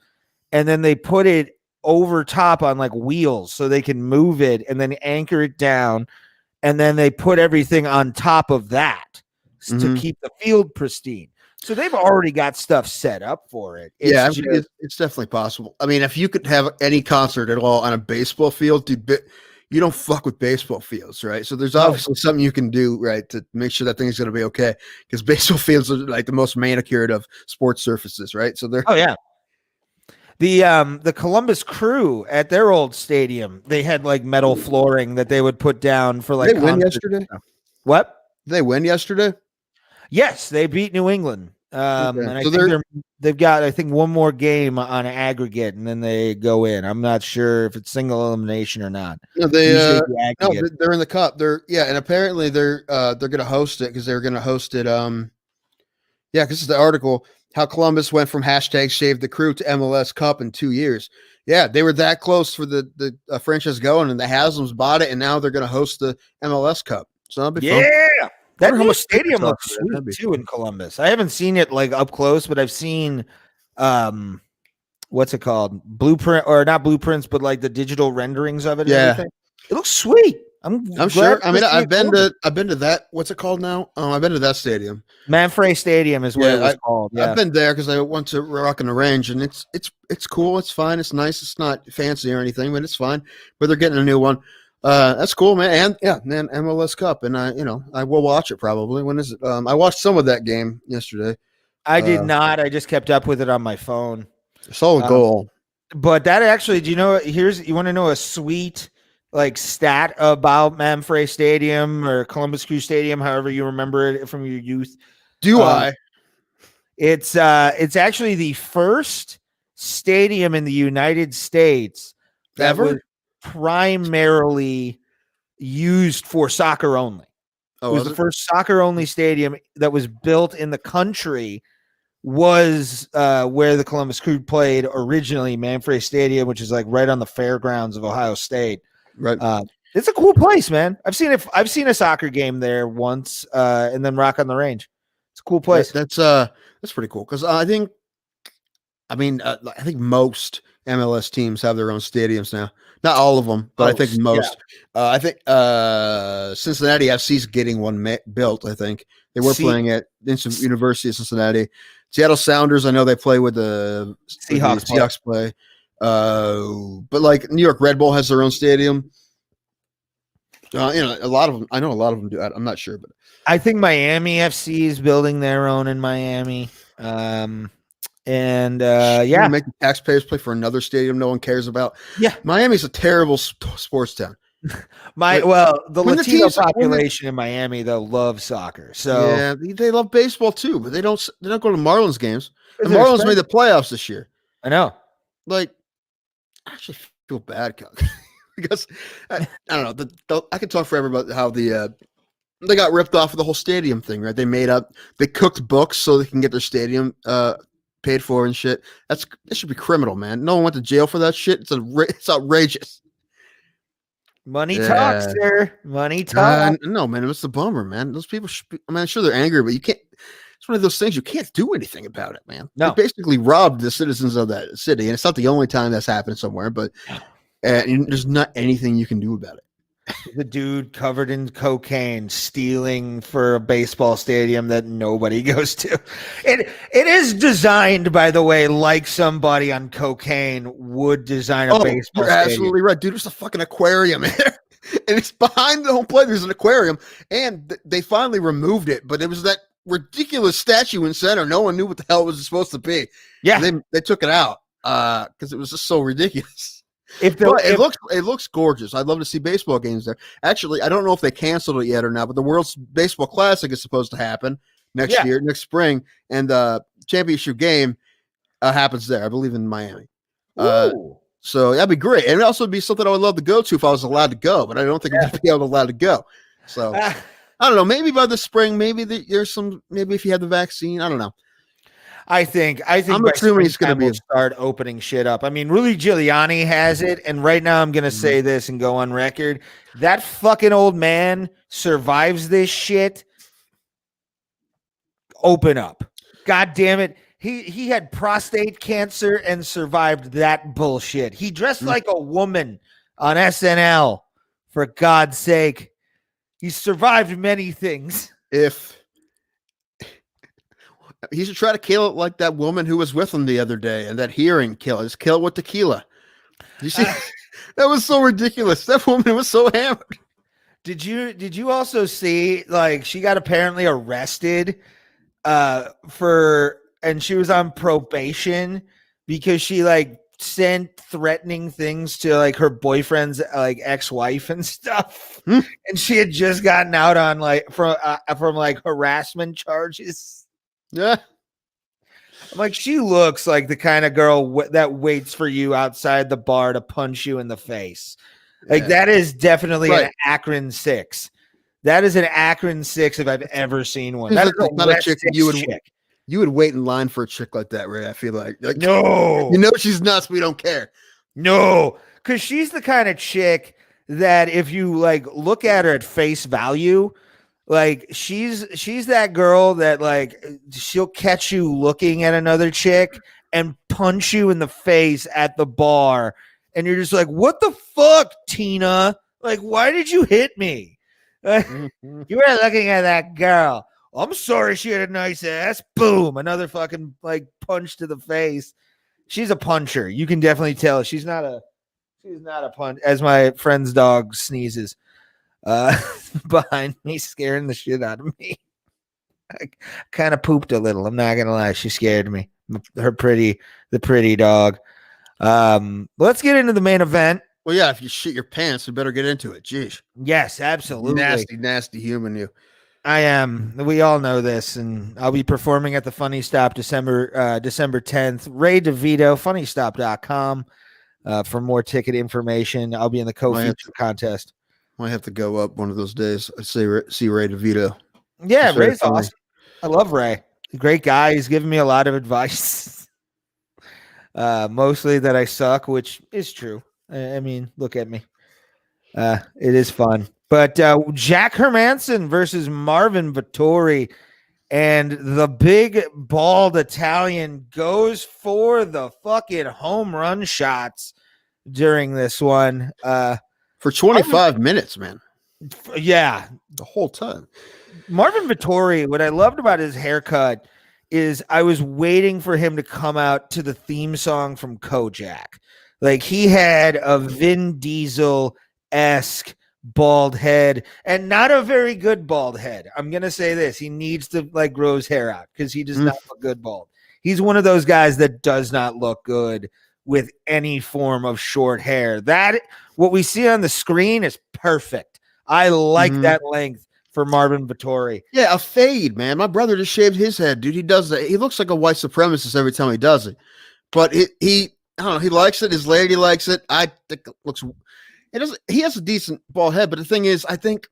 and then they put it over top on like wheels so they can move it and then anchor it down, and then they put everything on top of that to keep the field pristine. So they've already got stuff set up for it. It's definitely possible. I mean, if you could have any concert at all on a baseball field, dude, you don't fuck with baseball fields, right? So there's obviously something you can do, right, to make sure that thing's going to be okay, because baseball fields are like the most manicured of sports surfaces, right? So they're The Columbus Crew at their old stadium, they had like metal flooring that they would put down for like. Did they win yesterday? What? Did they win yesterday? Yes, they beat New England. And I think they've got, I think, one more game on aggregate, and then they go in. I'm not sure if it's single elimination or not. No, they're in the cup. And apparently they're going to host it because they're going to host it. Because this is the article. How Columbus went from #Save the Crew to MLS Cup in 2 years. Yeah, they were that close for the franchise going, and the Haslams bought it, and now they're going to host the MLS Cup. So that'll be fun. Yeah, that new stadium looks sweet too in Columbus. I haven't seen it like up close, but I've seen what's it called? Blueprint, or not blueprints, but like the digital renderings of it. And everything. It looks sweet. I'm sure. I mean, I've been to that. What's it called now? I've been to that stadium. Manfred Stadium is what it was called. Yeah. I've been there because I went to Rock and the Range, and it's cool. It's fine. It's nice. It's not fancy or anything, but it's fine. But they're getting a new one. That's cool, man. And then MLS Cup, and I will watch it probably. When is it? I watched some of that game yesterday. I did not. I just kept up with it on my phone. Solid goal. But that actually, do you know? You want to know a sweet like stat about Manfred Stadium or Columbus Crew Stadium, however you remember it from your youth. Do I? It's actually the first stadium in the United States that Ever? was primarily used for soccer only. It was the first soccer only stadium that was built in the country. Was where the Columbus Crew played originally, Manfred Stadium, which is like right on the fairgrounds of Ohio State. Right. It's a cool place, man. I've seen a soccer game there once, and then Rock on the Range. It's a cool place. That's pretty cool because I think most MLS teams have their own stadiums now. Not all of them, but I think most. Yeah. I think Cincinnati FC is getting one built. I think they were playing at University of Cincinnati. Seattle Sounders, I know they play with the Seahawks play. But like New York Red Bull has their own stadium. A lot of them. I know a lot of them do. I'm not sure, but I think Miami FC is building their own in Miami. Make the taxpayers play for another stadium no one cares about. Yeah, Miami's a terrible sports town. The Latino population in Miami though loves soccer. So yeah, they love baseball too, but they don't go to Marlins games. The Marlins made the playoffs this year. I know. Like, I actually feel bad because I don't know. I could talk forever about how they got ripped off of the whole stadium thing, right? They cooked books so they can get their stadium paid for and shit. That should be criminal, man. No one went to jail for that shit. It's outrageous. Money talks, sir. Money talks. No, man, it's the bummer, man. Those people should be, I'm sure they're angry, but you can't. It's one of those things you can't do anything about it, man. No. They basically robbed the citizens of that city, and it's not the only time that's happened somewhere, but there's not anything you can do about it. The dude covered in cocaine stealing for a baseball stadium that nobody goes to. It is designed, by the way, like somebody on cocaine would design a baseball stadium. Absolutely right, dude. There's a fucking aquarium in there, and it's behind the home plate. There's an aquarium, and they finally removed it, but it was that ridiculous statue in center. No one knew what the hell it was supposed to be. Yeah, they took it out because it was just so ridiculous. It looks gorgeous. I'd love to see baseball games there. Actually, I don't know if they canceled it yet or not, but the World's Baseball Classic is supposed to happen next spring, and the championship game happens there. I believe in Miami. So that'd be great, and it'd also be something I would love to go to if I was allowed to go. But I don't think I'd be allowed to go. So I don't know. Maybe by the spring, maybe if you had the vaccine, I don't know. I think I'm assuming it's going to start opening shit up. I mean, Rudy Giuliani has it, and right now I'm going to say this and go on record. That fucking old man survives this shit. Open up. God damn it. He had prostate cancer and survived that bullshit. He dressed like a woman on SNL, for God's sake. He survived many things. He should try to kill it like that woman who was with him the other day, and that hearing kill. Just kill it with tequila. You see, that was so ridiculous. That woman was so hammered. Did you also see, like, she got apparently arrested and she was on probation because she like sent threatening things to like her boyfriend's like ex-wife and stuff, and she had just gotten out on like from like harassment charges. Yeah. I'm like, she looks like the kind of girl that waits for you outside the bar to punch you in the face. Like, that is definitely an Akron 6. That is an Akron 6 if I've ever seen one. That is not a chick you would wait in line for a chick like that, Ray. I feel like no. You know she's nuts, we don't care. No, because she's the kind of chick that if you like look at her at face value, like she's that girl that like she'll catch you looking at another chick and punch you in the face at the bar, and you're just like, what the fuck, Tina? Like, why did you hit me? You were looking at that girl. I'm sorry, she had a nice ass. Boom, another fucking like punch to the face. She's a puncher. You can definitely tell she's not a punch. As my friend's dog sneezes behind me, scaring the shit out of me. I kind of pooped a little. I'm not gonna lie. She scared me. The pretty dog. Let's get into the main event. Well, yeah, if you shit your pants, we better get into it. Jeez. Yes, absolutely. Nasty human, you. I am. We all know this, and I'll be performing at the Funny Stop December 10th. Ray DeVito, funnystop.com for more ticket information. I'll be in the co-feature contest. Might have to go up one of those days. I see Ray DeVito. Yeah, Ray's awesome. I love Ray. Great guy. He's given me a lot of advice. Mostly that I suck, which is true. I mean, look at me. It is fun. But Jack Hermansson versus Marvin Vettori, and the big bald Italian goes for the fucking home run shots during this one. For 25 minutes, man. Yeah. The whole time. Marvin Vettori, what I loved about his haircut is I was waiting for him to come out to the theme song from Kojak. Like, he had a Vin Diesel-esque bald head, and not a very good bald head. I'm going to say this. He needs to like grow his hair out because he does not look good bald. He's one of those guys that does not look good with any form of short hair. That what we see on the screen is perfect. I like that length for Marvin Vettori. Yeah, a fade, man. My brother just shaved his head, dude. He does that. He looks like a white supremacist every time he does it. But he I don't know, he likes it. His lady likes it. I think it looks he has a decent bald head, but the thing is, I think,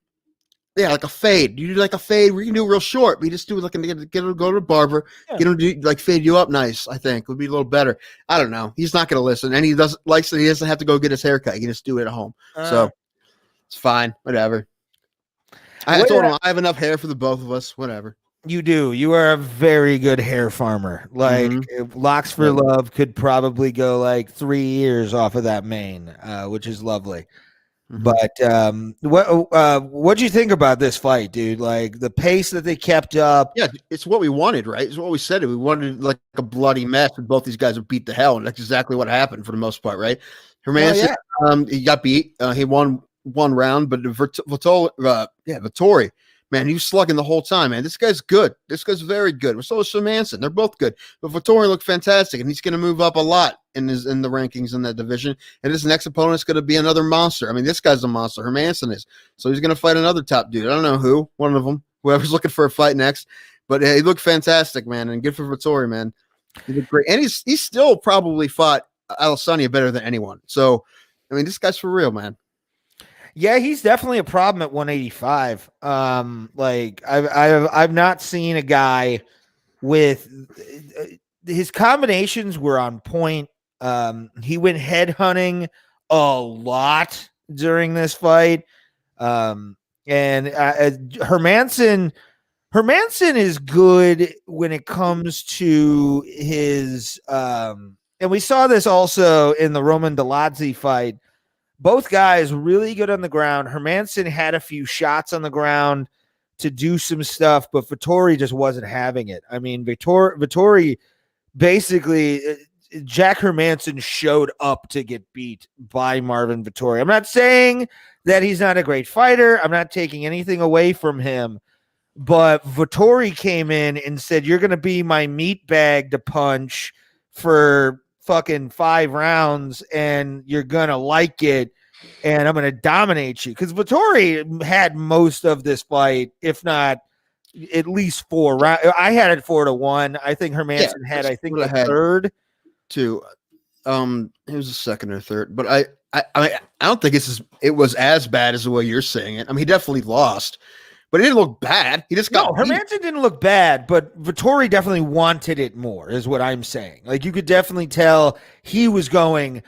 yeah, like a fade. You do like a fade where you can do real short, but you just do like get him to go to the barber, get him to like fade you up nice. I think would be a little better. I don't know. He's not going to listen, and he likes that he doesn't have to go get his haircut. He can just do it at home. So it's fine. Whatever. I told him I have enough hair for the both of us. Whatever. You do. You are a very good hair farmer. Like Locks for Love could probably go like 3 years off of that mane, which is lovely. But what'd you think about this fight, dude? Like the pace that they kept up. Yeah, it's what we wanted, right? It's what we said. We wanted like a bloody mess, and both these guys would beat the hell, and that's exactly what happened for the most part, right? Hermansson, he got beat. He won one round, but Vettori, man, he was slugging the whole time, man. This guy's good. This guy's very good. So is Hermansson. They're both good. But Vettori looked fantastic, and he's going to move up a lot in the rankings in that division. And his next opponent is going to be another monster. I mean, this guy's a monster. Hermansson is. So he's going to fight another top dude. I don't know who. One of them. Whoever's looking for a fight next. But he looked fantastic, man, and good for Vettori, man. He looked great. And he's still probably fought Adesanya better than anyone. So, I mean, this guy's for real, man. Yeah, he's definitely a problem at 185. Like I've not seen a guy with his combinations were on point. He went head hunting a lot during this fight. And Hermansson is good when it comes to his and we saw this also in the Roman Dolidze fight. Both guys really good on the ground. Hermansson had a few shots on the ground to do some stuff, but Vettori just wasn't having it. I mean, Vettori basically, Jack Hermansson showed up to get beat by Marvin Vettori. I'm not saying that he's not a great fighter. I'm not taking anything away from him, but Vettori came in and said, "You're going to be my meat bag to punch for fucking 5 rounds, and you're gonna like it, and I'm gonna dominate you." Because Vettori had most of this fight, if not at least 4 rounds. I had it 4-1. I think Hermansson had, I think, the third. It was a second or third, but I don't think it was as bad as the way you're saying it. I mean, he definitely lost. But it didn't look bad. He just got Hermansson didn't look bad, but Vettori definitely wanted it more, is what I'm saying. Like, you could definitely tell he was going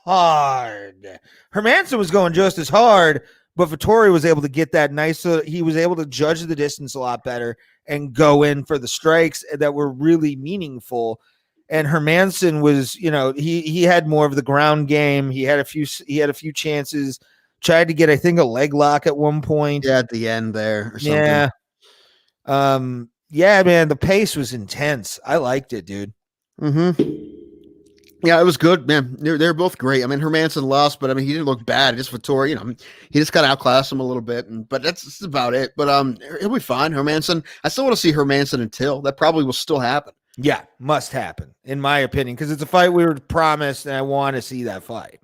hard. Hermansson was going just as hard, but Vettori was able to get that nice. So he was able to judge the distance a lot better and go in for the strikes that were really meaningful. And Hermansson was, he had more of the ground game. He had a few chances. Tried to get, I think, a leg lock at one point. Yeah, at the end there or something. Yeah. Yeah, man, the pace was intense. I liked it, dude. Mm-hmm. Yeah, it was good, man. They're both great. I mean, Hermanson lost, but I mean, he didn't look bad. Just Vittori, he just kind of outclassed him a little bit, but that's about it. But he'll be fine. Hermanson, I still want to see Hermanson and Till. That probably will still happen. Yeah, must happen, in my opinion, because it's a fight we were promised, and I want to see that fight.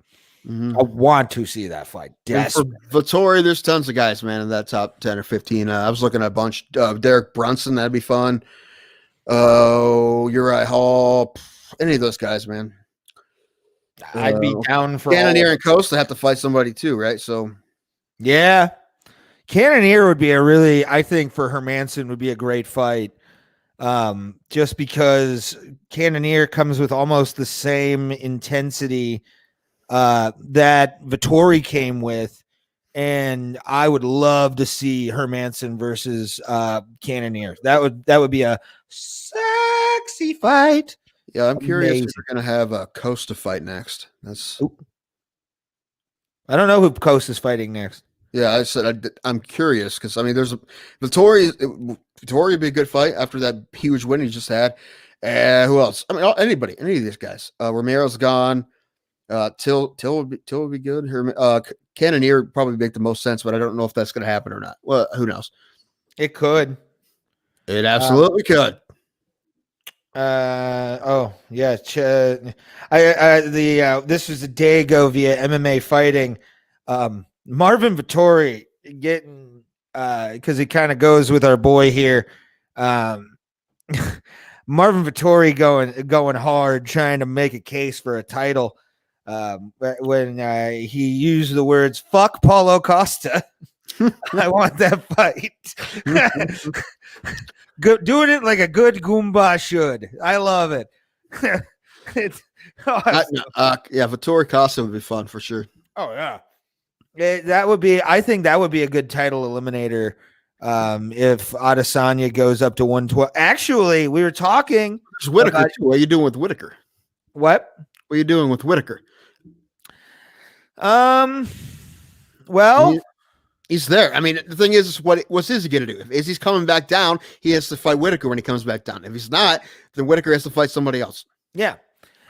I want to see that fight. For Vittori, there's tons of guys, man, in that top 10 or 15. I was looking at a bunch. Derek Brunson, that'd be fun. Uriah Hall, any of those guys, man. I'd be down for Cannonier and Costa have to fight somebody too, right? So, yeah, Cannonier would be I think for Hermanson would be a great fight. Just because Cannonier comes with almost the same intensity that Vittori came with, and I would love to see Hermanson versus Cannonier. That would be a sexy fight. Yeah, I'm curious if they're going to have a Costa fight next. I don't know who Costa's fighting next. Yeah, I said I'm curious because I mean, there's Vittori would be a good fight after that huge win he just had. Who else? I mean, any of these guys. Romero's gone. Till would be good. Cannonier would probably make the most sense, but I don't know if that's going to happen or not. Well, who knows? It could. It absolutely could. Yeah. This was a day ago via MMA Fighting. Marvin Vittori getting because it kind of goes with our boy here. Marvin Vittori going hard, trying to make a case for a title. When he used the words "fuck Paulo Costa," I want that fight. Doing it like a good Goomba should. I love it. Awesome. Yeah, Vittori Costa would be fun for sure. Oh yeah. I think that would be a good title eliminator if Adesanya goes up to 112. Actually, we were talking. There's Whitaker too. What are you doing with Whitaker? What are you doing with Whitaker? Well, he's there. I mean, the thing is, what's he going to do? If he's coming back down, he has to fight Whitaker when he comes back down. If he's not, then Whitaker has to fight somebody else. Yeah.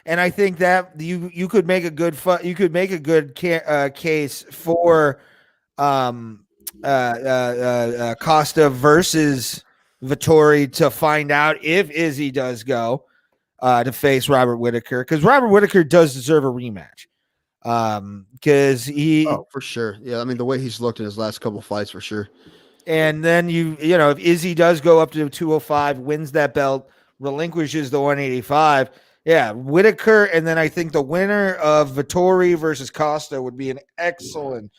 And I think that you could make a good case for Costa versus Vittori to find out if Izzy does go to face Robert Whitaker, because Robert Whitaker does deserve a rematch. Because for sure, yeah. I mean, the way he's looked in his last couple of fights, for sure. And then if Izzy does go up to 205, wins that belt, relinquishes the 185. Yeah, Whitaker, and then I think the winner of Vittori versus Costa would be an excellent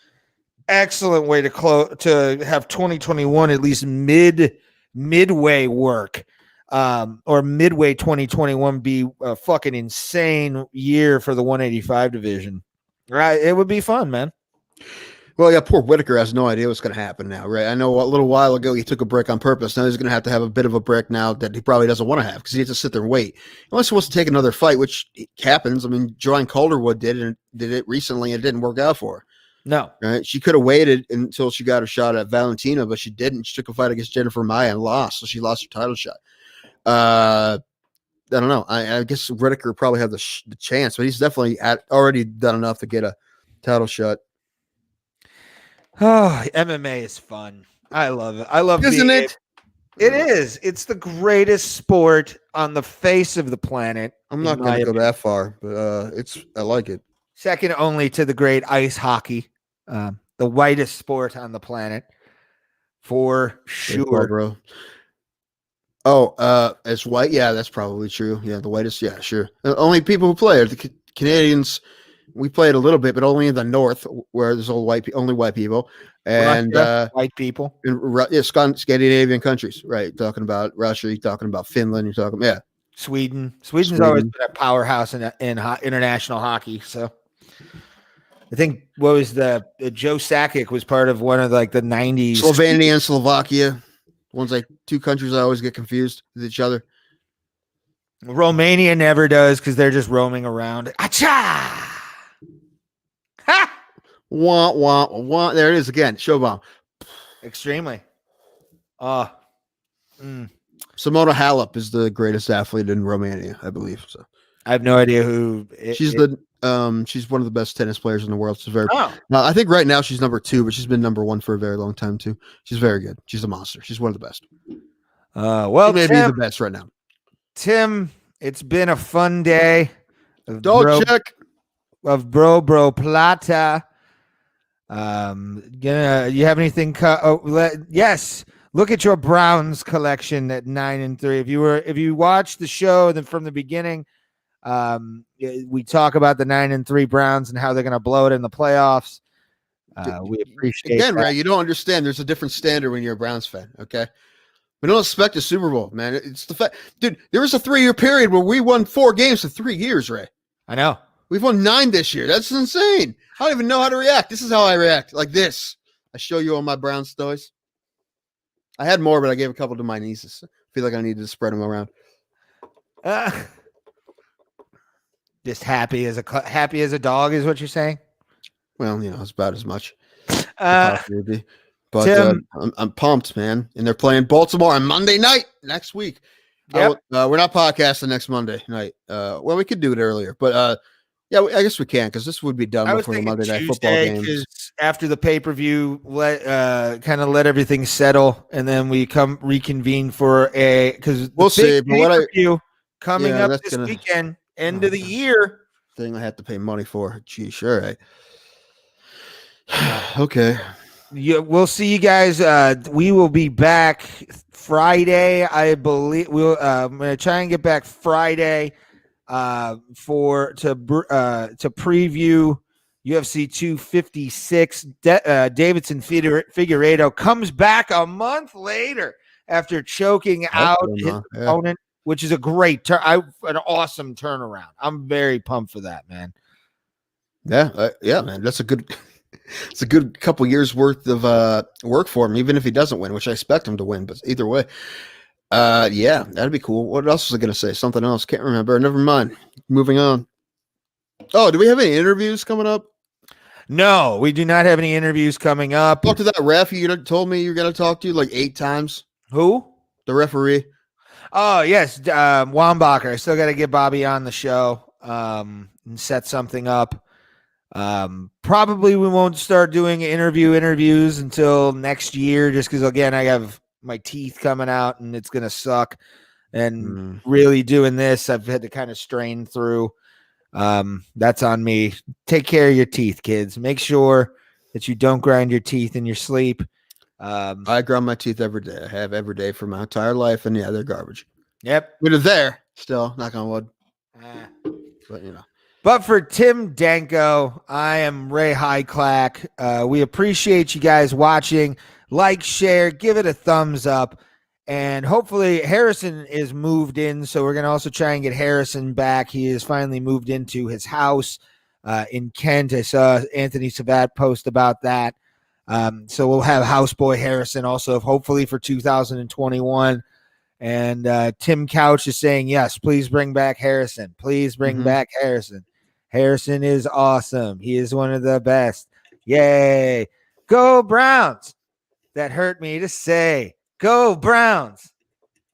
way to have 2021 at least midway work, or midway 2021 be a fucking insane year for the 185 division. Right, it would be fun, man. Well, yeah, poor Whitaker has no idea what's going to happen now, right? I know a little while ago he took a break on purpose. Now he's going to have a bit of a break now that he probably doesn't want to have because he has to sit there and wait. Unless he wants to take another fight, which happens. I mean, Joanne Calderwood did it recently and it didn't work out for her. No. Right? She could have waited until she got her shot at Valentina, but she didn't. She took a fight against Jennifer Maia and lost, so she lost her title shot. I don't know. I guess Whitaker probably had the chance, but he's definitely already done enough to get a title shot. Oh, MMA is fun. I love it. I love it. Isn't it? It is. It's the greatest sport on the face of the planet. I'm not going to go that far, but I like it. Second only to the great ice hockey, the whitest sport on the planet, for sure, bro. Oh, it's white. Yeah, that's probably true. Yeah, the whitest. Yeah, sure. The only people who play are the Canadians. We played a little bit, but only in the north, where there's only white people, and Russia, white people. Scandinavian countries, right? You're talking about Russia. You're talking about Finland. You're talking, Sweden. Sweden's always been a powerhouse in international hockey. So, I think what was Joe Sakic was part of one of the 90s. Slovenia and Slovakia. One's two countries I always get confused with each other. Romania never does because they're just roaming around. Acha! Ha! Wah, wah, wah. There it is again. Show bomb. Extremely. Simona Halep is the greatest athlete in Romania, I believe. So I have no idea who. She's one of the best tennis players in the world. She's very. Oh. I think right now she's number 2, but she's been number 1 for a very long time too. She's very good. She's a monster. She's one of the best. Well, she may be the best right now. Tim, it's been a fun day. Dog check of Bro Bro Plata. You have anything? Yes. Look at your Browns collection at 9-3. If you watched the show from the beginning, we talk about the 9-3 Browns and how they're going to blow it in the playoffs. We appreciate again, that. Ray. You don't understand. There's a different standard when you're a Browns fan. Okay, we don't expect a Super Bowl, man. It's the fact, dude. There was a 3-year period where we won 4 games in 3 years, Ray. I know. We've won 9 this year. That's insane. I don't even know how to react. This is how I react, like this. I show you all my Browns toys. I had more, but I gave a couple to my nieces. I feel like I needed to spread them around. Just happy as a dog is what you're saying? Well, it's about as much. But Tim, I'm pumped, man. And they're playing Baltimore on Monday night next week. Yep. We're not podcasting next Monday night. Well, we could do it earlier, but yeah, I guess we can because this would be done before the Monday Night Football games. After the pay-per-view, let everything settle, and then we reconvene for because we'll see. But pay-per-view coming up this weekend, end of the year thing I have to pay money for. Gee, sure, right? Okay. Yeah, we'll see you guys. We will be back Friday, I believe. I'm gonna try and get back Friday. To preview UFC 256. Davidson Figueiredo comes back a month later after choking out his opponent, which is a great an awesome turnaround. I'm very pumped for that, man. Yeah, man. That's a good. It's a good couple years worth of work for him, even if he doesn't win, which I expect him to win. But either way. Yeah, that'd be cool. What else was I gonna say? Something else. Can't remember. Never mind. Moving on. Oh, do we have any interviews coming up? No, we do not have any interviews coming up. Talk to that ref you told me you're gonna talk to like 8 times. Who? The referee. Oh yes, Wambacher. I still got to get Bobby on the show and set something up. Probably we won't start doing interviews until next year, just because again I have my teeth coming out and it's gonna suck. And really doing this, I've had to kind of strain through. That's on me. Take care of your teeth, kids. Make sure that you don't grind your teeth in your sleep. I grind my teeth every day. I have every day for my entire life, and yeah, they're garbage. Yep, but they're there still. Knock on wood. But But for Tim Danko, I am Ray Hyclak. We appreciate you guys watching. Like, share, give it a thumbs up. And hopefully Harrison is moved in, so we're going to also try and get Harrison back. He has finally moved into his house in Kent. I saw Anthony Savat post about that. So we'll have houseboy Harrison also hopefully for 2021. And Tim Couch is saying, yes, please bring back Harrison. Please bring back Harrison. Harrison is awesome. He is one of the best. Yay. Go Browns. That hurt me to say. Go Browns.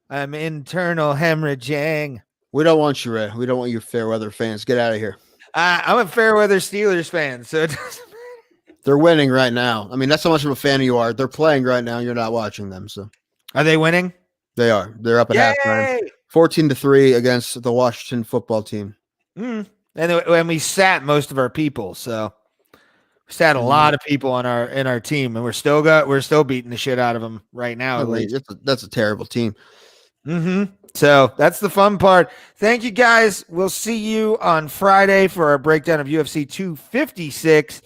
I'm internal hemorrhaging. We don't want you, Ray. We don't want you fair weather fans. Get out of here. I'm a fair weather Steelers fan, so it doesn't matter. They're winning right now. I mean, that's how much of a fan you are. They're playing right now. You're not watching them. So are they winning? They are. They're up at halftime. 14-3 against the Washington football team. And we sat most of our people, so we sat a lot of people on our team, and we're still beating the shit out of them right now. At least that's a terrible team. So that's the fun part. Thank you guys. We'll see you on Friday for our breakdown of UFC 256.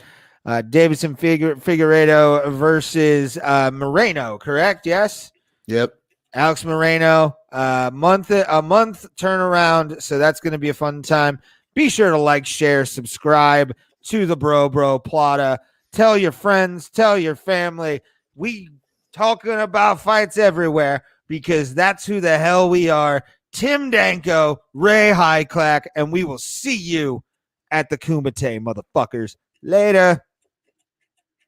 Davidson Figueiredo versus Moreno. Correct? Yes. Yep. Alex Moreno. A month turnaround. So that's going to be a fun time. Be sure to like, share, subscribe to the Bro Bro Plata. Tell your friends, tell your family. We talking about fights everywhere because that's who the hell we are. Tim Danko, Ray Hyclak, and we will see you at the Kumite, motherfuckers. Later.